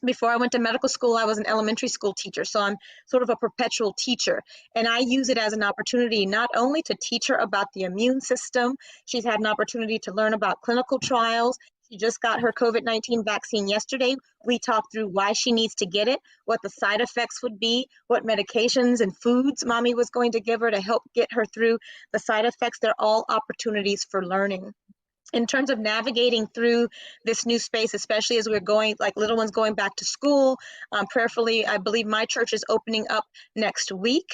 Before I went to medical school, I was an elementary school teacher, so I'm sort of a perpetual teacher. And I use it as an opportunity not only to teach her about the immune system, she's had an opportunity to learn about clinical trials. She just got her COVID-19 vaccine yesterday. We talked through why she needs to get it, what the side effects would be, what medications and foods mommy was going to give her to help get her through the side effects. They're all opportunities for learning. In terms of navigating through this new space, especially as we're going, like little ones going back to school, prayerfully, I believe my church is opening up next week.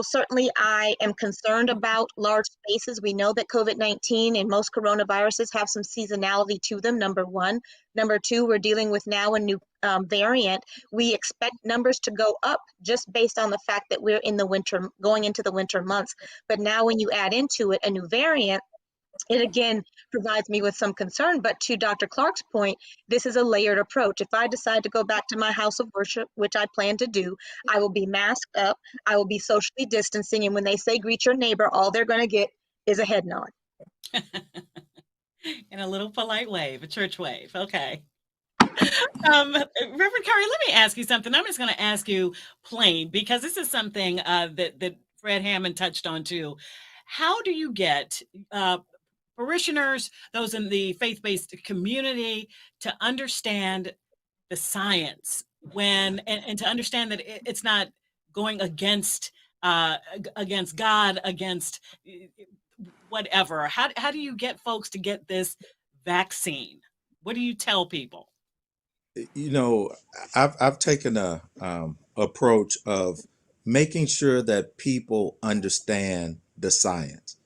Certainly I am concerned about large spaces. We know that COVID-19 and most coronaviruses have some seasonality to them, number one. Number two, we're dealing with now a new variant. We expect numbers to go up just based on the fact that we're in the winter, going into the winter months. But now when you add into it a new variant, it again provides me with some concern. But to Dr. Clark's point, this is a layered approach. If I decide to go back to my house of worship, which I plan to do, I will be masked up, I will be socially distancing, and when they say greet your neighbor, all they're going to get is a head nod. In a little polite wave, a church wave. Okay. Reverend Curry, let me ask you something. I'm just going to ask you plain, because this is something that Fred Hammond touched on too. How do you get parishioners, those in the faith-based community, to understand the science and to understand that it's not going against God, against whatever? How do you get folks to get this vaccine? What do you tell people? I've taken a approach of making sure that people understand the science.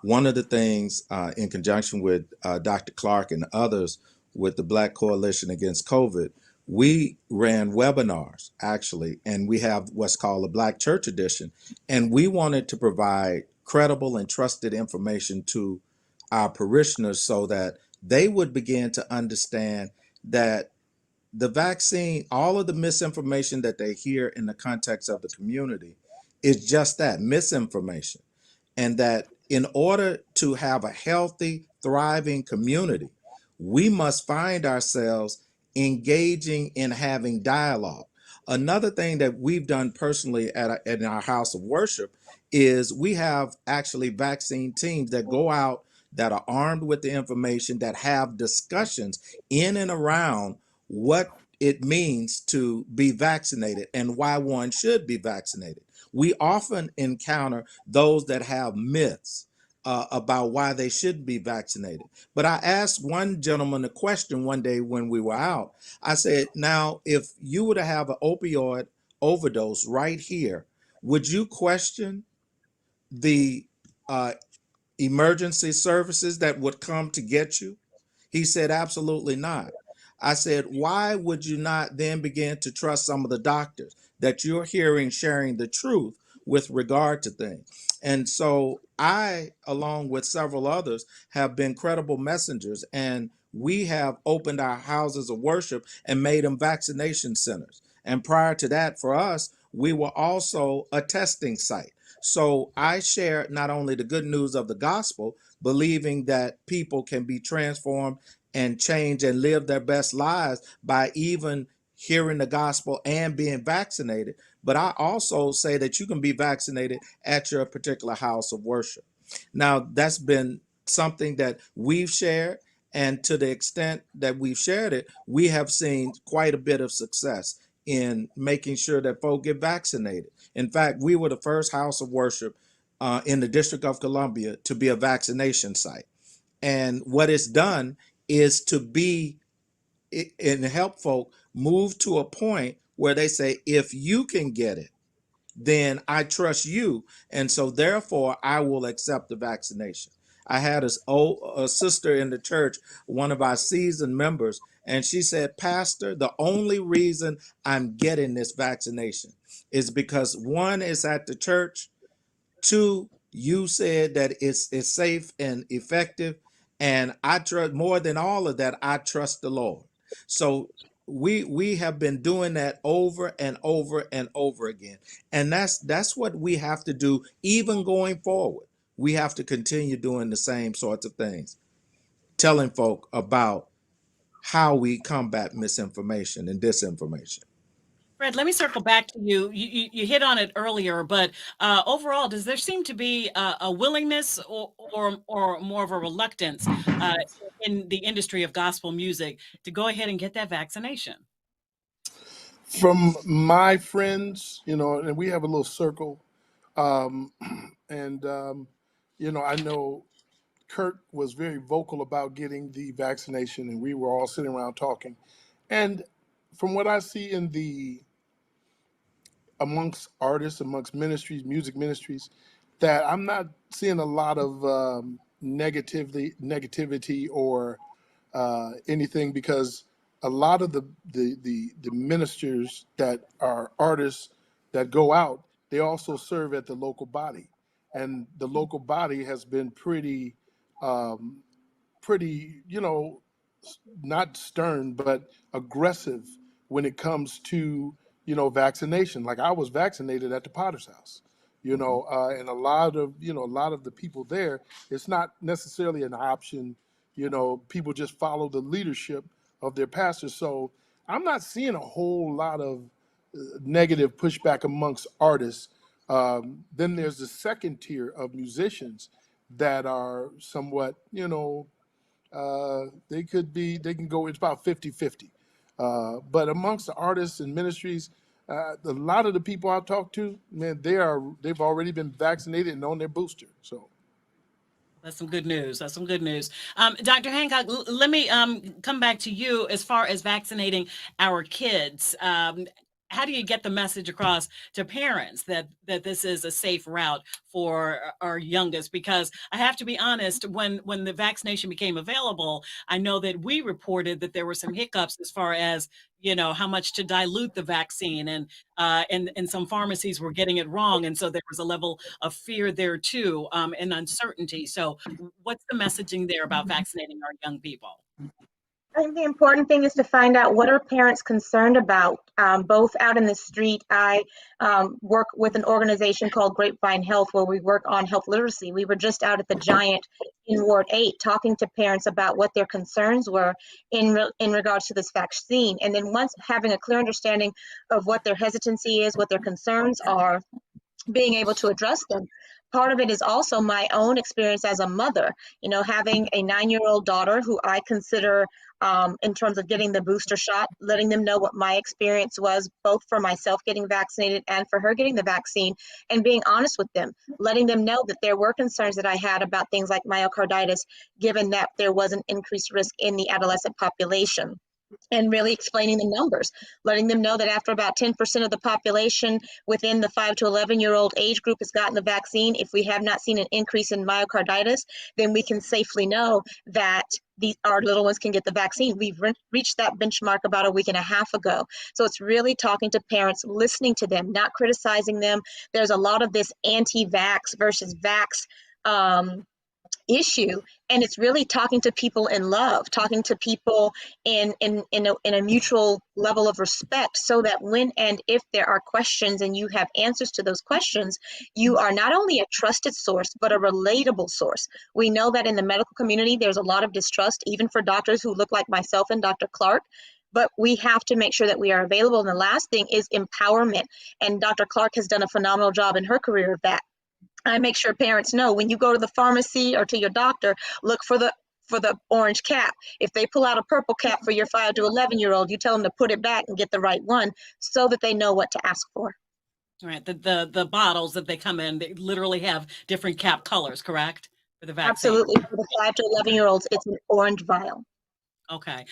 One of the things, in conjunction with Dr. Clark and others with the Black Coalition Against COVID, we ran webinars actually, and we have what's called a Black Church Edition, and we wanted to provide credible and trusted information to our parishioners so that they would begin to understand that the vaccine, all of the misinformation that they hear in the context of the community is just that, misinformation. And that in order to have a healthy, thriving community, we must find ourselves engaging in having dialogue. Another thing that we've done personally in our house of worship is we have actually vaccine teams that go out, that are armed with the information, that have discussions in and around what it means to be vaccinated and why one should be vaccinated. We often encounter those that have myths about why they should be vaccinated. But I asked one gentleman a question one day when we were out. I said, now, if you were to have an opioid overdose right here, would you question the emergency services that would come to get you? He said, absolutely not. I said, why would you not then begin to trust some of the doctors that you're hearing sharing the truth with regard to things? And so I, along with several others, have been credible messengers, and we have opened our houses of worship and made them vaccination centers. And prior to that, for us, we were also a testing site. So I share not only the good news of the gospel, believing that people can be transformed and change and live their best lives by even hearing the gospel and being vaccinated. But I also say that you can be vaccinated at your particular house of worship. Now, that's been something that we've shared. And to the extent that we've shared it, we have seen quite a bit of success in making sure that folk get vaccinated. In fact, we were the first house of worship in the District of Columbia to be a vaccination site. And what it's done is to be and help folk move to a point where they say, if you can get it, then I trust you. And so therefore I will accept the vaccination. I had a sister in the church, one of our seasoned members, and she said, Pastor, the only reason I'm getting this vaccination is because one is at the church, two, you said that it's safe and effective, and I trust more than all of that. I trust the Lord. So we have been doing that over and over and over again, and that's what we have to do even going forward. We have to continue doing the same sorts of things, telling folk about how we combat misinformation and disinformation. Fred, let me circle back to you. You hit on it earlier, but overall, does there seem to be a willingness or more of a reluctance in the industry of gospel music to go ahead and get that vaccination? From my friends, and we have a little circle, um, and I know Kurt was very vocal about getting the vaccination, and we were all sitting around talking. And from what I see amongst artists, amongst ministries, music ministries, that I'm not seeing a lot of negativity or anything, because a lot of the ministers that are artists that go out, they also serve at the local body, and the local body has been um, pretty, not stern, but aggressive when it comes to, vaccination. Like, I was vaccinated at the Potter's house, and a lot of the people there, it's not necessarily an option. People just follow the leadership of their pastors. So I'm not seeing a whole lot of negative pushback amongst artists. Then there's the second tier of musicians that are somewhat, they can go, it's about 50-50. But amongst the artists and ministries, a lot of the people I talk to, man, they've already been vaccinated and on their booster. So That's some good news. That's some good news. Dr. Hancock, let me come back to you as far as vaccinating our kids. How do you get the message across to parents that this is a safe route for our youngest? Because I have to be honest, when the vaccination became available, I know that we reported that there were some hiccups as far as how much to dilute the vaccine, and some pharmacies were getting it wrong, and so there was a level of fear there too, and uncertainty. So, what's the messaging there about vaccinating our young people? I think the important thing is to find out what are parents concerned about. Both out in the street, I work with an organization called Grapevine Health, where we work on health literacy. We were just out at the Giant in Ward 8 talking to parents about what their concerns were in regards to this vaccine. And then once having a clear understanding of what their hesitancy is, what their concerns are, being able to address them. Part of it is also my own experience as a mother, having a 9-year-old daughter who I consider, in terms of getting the booster shot, letting them know what my experience was, both for myself getting vaccinated and for her getting the vaccine, and being honest with them, letting them know that there were concerns that I had about things like myocarditis, given that there was an increased risk in the adolescent population. And really explaining the numbers, letting them know that after about 10% of the population within the 5 to 11-year-old age group has gotten the vaccine, if we have not seen an increase in myocarditis, then we can safely know that our little ones can get the vaccine. We've reached that benchmark about a week and a half ago. So it's really talking to parents, listening to them, not criticizing them. There's a lot of this anti-vax versus vax issue, and it's really talking to people in love, talking to people in a mutual level of respect, so that when and if there are questions and you have answers to those questions, you are not only a trusted source but a relatable source. We know that in the medical community there's a lot of distrust, even for doctors who look like myself and Dr. Clark, but we have to make sure that we are available. And the last thing is empowerment, and Dr. Clark has done a phenomenal job in her career of that. I make sure parents know, when you go to the pharmacy or to your doctor, look for the orange cap. If they pull out a purple cap for your 5 to 11-year-old, you tell them to put it back and get the right one, so that they know what to ask for. Right. The bottles that they come in, they literally have different cap colors, correct? For the vaccine. Absolutely. For the 5 to 11-year-olds, it's an orange vial. Okay.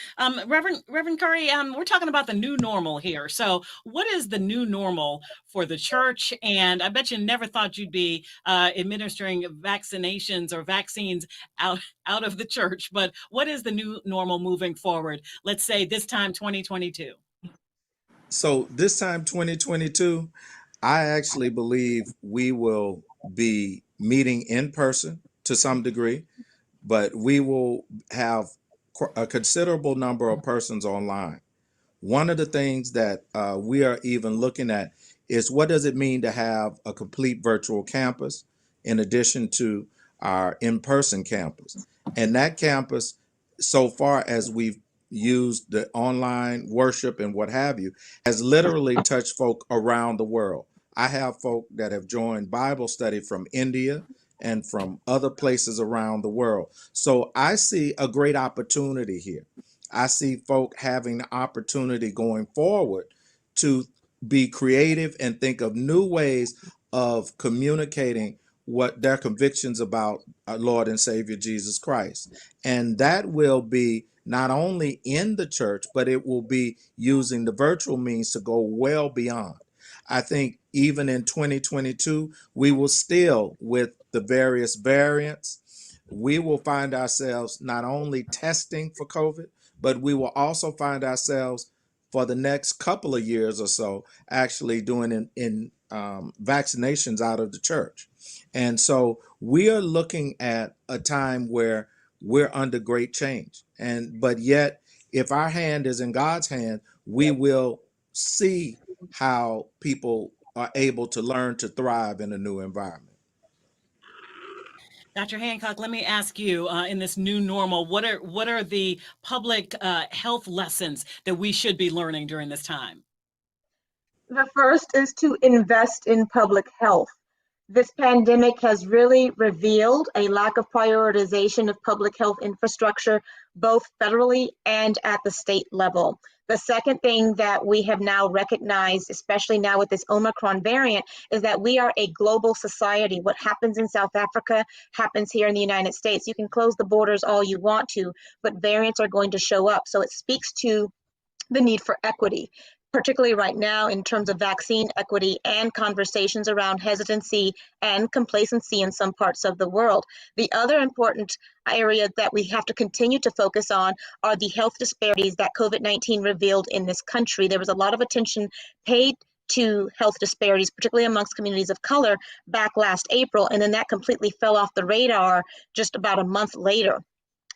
Reverend Curry, we're talking about the new normal here. So what is the new normal for the church? And I bet you never thought you'd be administering vaccinations or vaccines out of the church. But what is the new normal moving forward? Let's say this time 2022. So this time 2022, I actually believe we will be meeting in person to some degree, but we will have a considerable number of persons online. One of the things that we are even looking at is what does it mean to have a complete virtual campus in addition to our in-person campus? And that campus, so far as we've used the online worship and what have you, has literally touched folk around the world. I have folk that have joined Bible study from India and from other places around the world. So I see a great opportunity here. I see folk having the opportunity going forward to be creative and think of new ways of communicating what their convictions about our Lord and Savior Jesus Christ. And that will be not only in the church, but it will be using the virtual means to go well beyond. I think even in 2022, we will still, with the various variants, we will find ourselves not only testing for COVID, but we will also find ourselves for the next couple of years or so actually doing in vaccinations out of the church. And so we are looking at a time where we're under great change. And but yet, if our hand is in God's hand, we will see how people are able to learn to thrive in a new environment. Dr. Hancock, let me ask you, in this new normal, what are the public health lessons that we should be learning during this time? The first is to invest in public health. This pandemic has really revealed a lack of prioritization of public health infrastructure, both federally and at the state level. The second thing that we have now recognized, especially now with this Omicron variant, is that we are a global society. What happens in South Africa happens here in the United States. You can close the borders all you want to, but variants are going to show up. So it speaks to the need for equity, particularly right now in terms of vaccine equity and conversations around hesitancy and complacency in some parts of the world. The other important area that we have to continue to focus on are the health disparities that COVID-19 revealed in this country. There was a lot of attention paid to health disparities, particularly amongst communities of color, back last April, and then that completely fell off the radar just about a month later.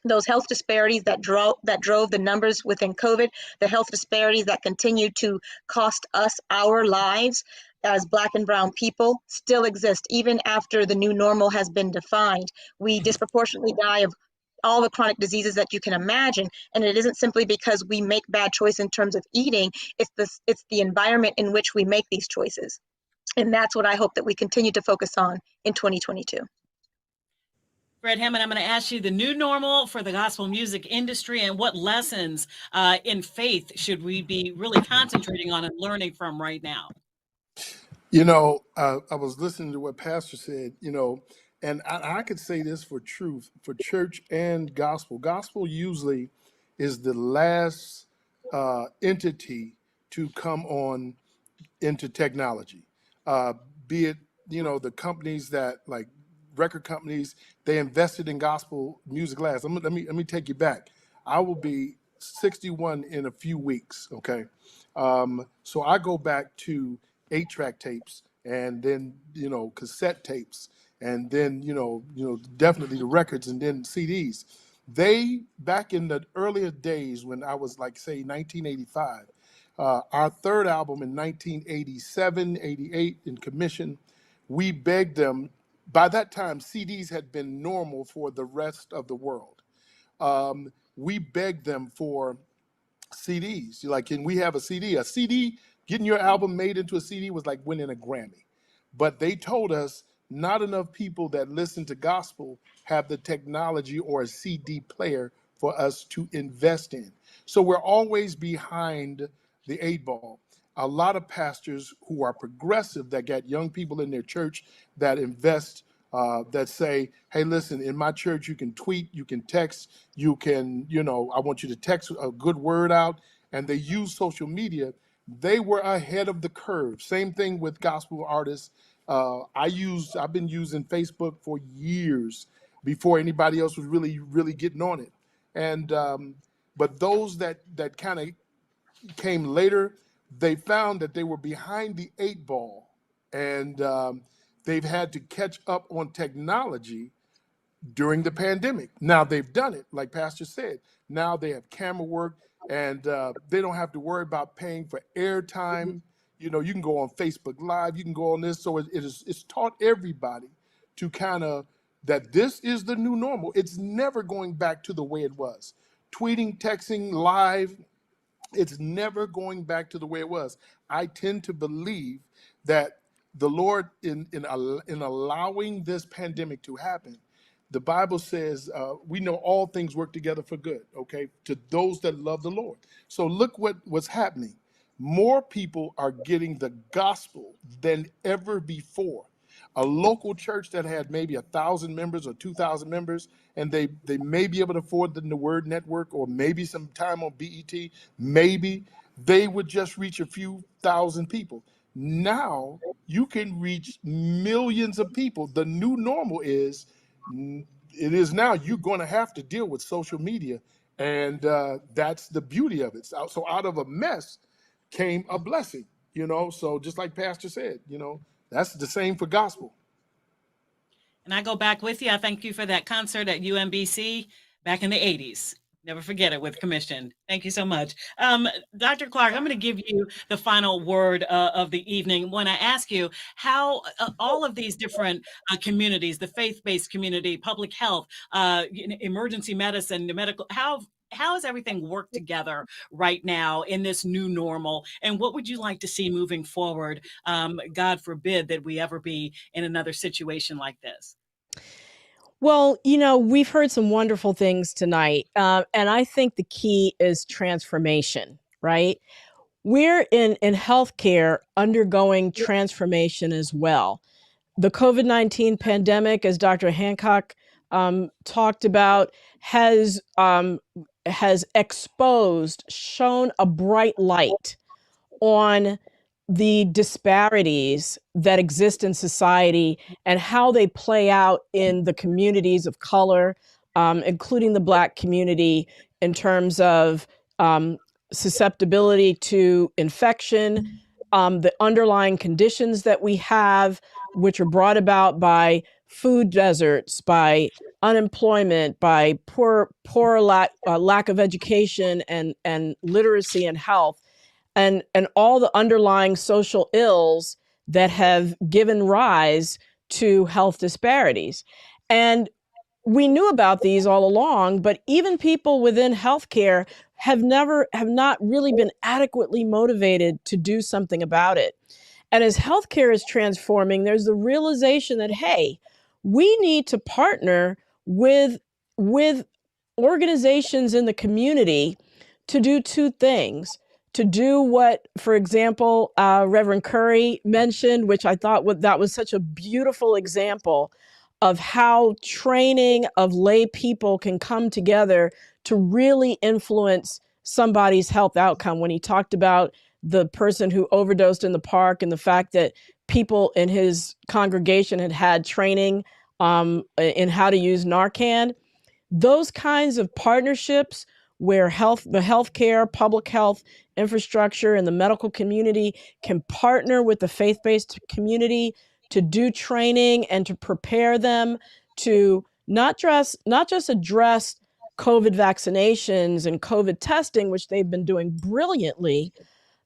Those health disparities that drove the numbers within COVID, the health disparities that continue to cost us our lives as Black and Brown people still exist, even after the new normal has been defined. We disproportionately die of all the chronic diseases that you can imagine, and it isn't simply because we make bad choices in terms of eating, it's the environment in which we make these choices. And that's what I hope that we continue to focus on in 2022. Fred Hammond, I'm going to ask you the new normal for the gospel music industry and what lessons in faith should we be really concentrating on and learning from right now? You know, I was listening to what Pastor said, and I could say this for truth, for church and gospel. Gospel usually is the last entity to come on into technology, be it, the companies that like record companies, they invested in gospel music last. Let me take you back. I will be 61 in a few weeks. Okay. So I go back to 8-track tapes and then, cassette tapes and then, definitely the records and then CDs. They, back in the earlier days when I was like, say, 1985, our third album in 1987, 88 in commission, we begged them. By that time, CDs had been normal for the rest of the world. We begged them for CDs. You're like, can we have a CD? A CD, getting your album made into a CD was like winning a Grammy. But they told us not enough people that listen to gospel have the technology or a CD player for us to invest in. So we're always behind the 8 ball. A lot of pastors who are progressive that got young people in their church that invest that say, hey, listen, in my church, you can tweet, you can text, you can, I want you to text a good word out. And they use social media. They were ahead of the curve. Same thing with gospel artists. I've been using Facebook for years before anybody else was really getting on it. And but those that kind of came later, they found that they were behind the 8 ball, and they've had to catch up on technology during the pandemic. Now they've done it, like Pastor said. Now they have camera work, and they don't have to worry about paying for airtime. You can go on Facebook Live, you can go on this. So it's taught everybody to kind of that this is the new normal. It's never going back to the way it was. Tweeting, texting, live, it's never going back to the way it was. I tend to believe that the Lord, in allowing this pandemic to happen, the Bible says we know all things work together for good, okay, to those that love the Lord. So look what's happening. More people are getting the gospel than ever before. A local church that had maybe 1,000 members or 2,000 members, and they may be able to afford the Word Network or maybe some time on BET, maybe they would just reach a few thousand people. Now you can reach millions of people. The new normal is, it is now you're going to have to deal with social media, and that's the beauty of it. So out of a mess came a blessing, so just like Pastor said, that's the same for gospel. And I go back with you. I thank you for that concert at UMBC back in the 80s. Never forget it with Commission. Thank you so much. Dr. Clark, I'm going to give you the final word of the evening when I ask you how all of these different communities, the faith-based community, public health, emergency medicine, the medical, how has everything worked together right now in this new normal? And what would you like to see moving forward? God forbid that we ever be in another situation like this. Well, we've heard some wonderful things tonight, and I think the key is transformation, right? We're in healthcare undergoing transformation as well. The COVID-19 pandemic, as Dr. Hancock talked about, has exposed, shown a bright light on the disparities that exist in society and how they play out in the communities of color, including the Black community, in terms of susceptibility to infection, the underlying conditions that we have, which are brought about by food deserts, by unemployment, by poor lack of education and literacy and health, and all the underlying social ills that have given rise to health disparities. And we knew about these all along, but even people within healthcare have not really been adequately motivated to do something about it. And as healthcare is transforming, there's the realization that, hey, we need to partner with organizations in the community to do two things. To do what, for example, Reverend Curry mentioned, which I thought that was such a beautiful example of how training of lay people can come together to really influence somebody's health outcome. When he talked about the person who overdosed in the park and the fact that people in his congregation had training in how to use Narcan, those kinds of partnerships where the healthcare, public health infrastructure, and the medical community can partner with the faith-based community to do training and to prepare them to not just address COVID vaccinations and COVID testing, which they've been doing brilliantly,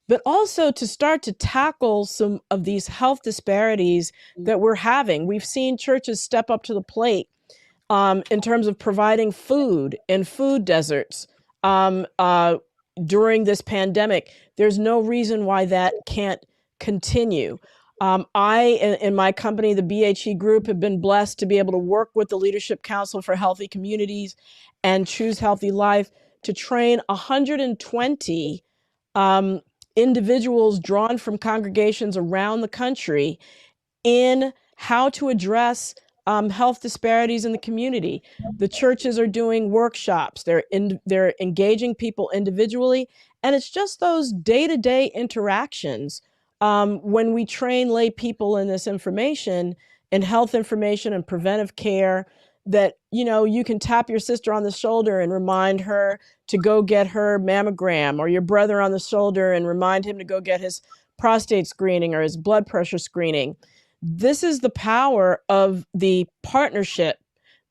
but also to start to tackle some of these health disparities that we're having. We've seen churches step up to the plate in terms of providing food in food deserts during this pandemic. There's no reason why that can't continue. I, in my company, the BHE Group, have been blessed to be able to work with the Leadership Council for Healthy Communities and Choose Healthy Life to train 120 individuals drawn from congregations around the country in how to address health disparities in the community. The churches are doing workshops. They're engaging people individually, and it's just those day-to-day interactions. When we train lay people in this information, in health information and preventive care, that you can tap your sister on the shoulder and remind her to go get her mammogram, or your brother on the shoulder and remind him to go get his prostate screening or his blood pressure screening. This is the power of the partnership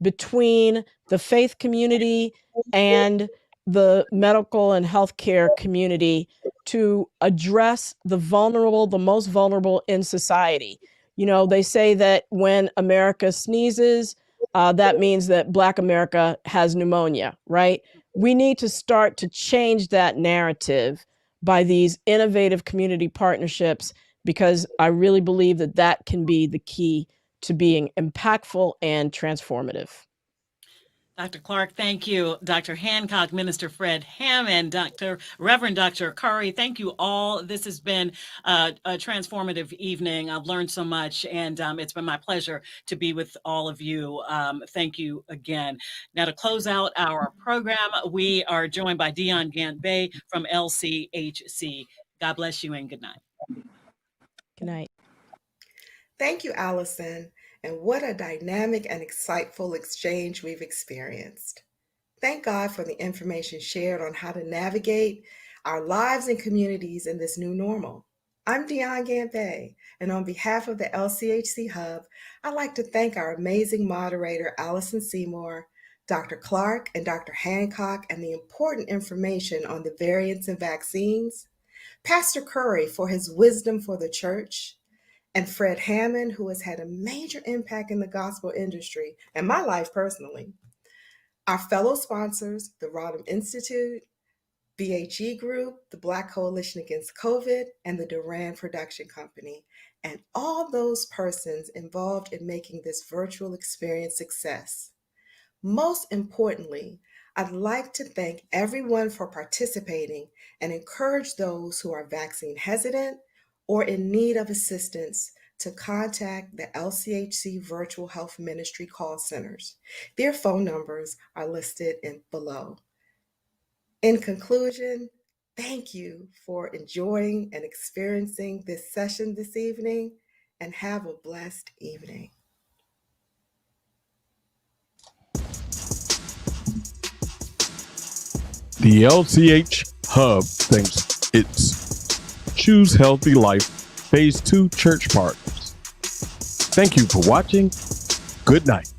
between the faith community and the medical and healthcare community to address the most vulnerable in society. They say that when America sneezes, that means that Black America has pneumonia, right? We need to start to change that narrative by these innovative community partnerships, because I really believe that that can be the key to being impactful and transformative. Dr. Clark, thank you. Dr. Hancock, Minister Fred Hammond, Reverend Dr. Curry, thank you all. This has been a transformative evening. I've learned so much, and it's been my pleasure to be with all of you. Thank you again. Now, to close out our program, we are joined by Dion Gant-Bay from LCHC. God bless you and good night. Good night. Thank you, Allison. And what a dynamic and insightful exchange we've experienced. Thank God for the information shared on how to navigate our lives and communities in this new normal. I'm Dion Gant-Bay, and on behalf of the LCHC Hub, I'd like to thank our amazing moderator, Allison Seymour, Dr. Clark and Dr. Hancock, and the important information on the variants and vaccines, Pastor Curry for his wisdom for the church, and Fred Hammond, who has had a major impact in the gospel industry and my life personally. Our fellow sponsors, the Rodham Institute, BHE Group, the Black Coalition Against COVID, and the Duran Production Company, and all those persons involved in making this virtual experience success. Most importantly, I'd like to thank everyone for participating and encourage those who are vaccine hesitant or in need of assistance to contact the LCHC Virtual Health Ministry call centers. Their phone numbers are listed below. In conclusion, thank you for enjoying and experiencing this session this evening, and have a blessed evening. The LCH Hub thinks it's Choose Healthy Life Phase 2 Church Partners. Thank you for watching. Good night.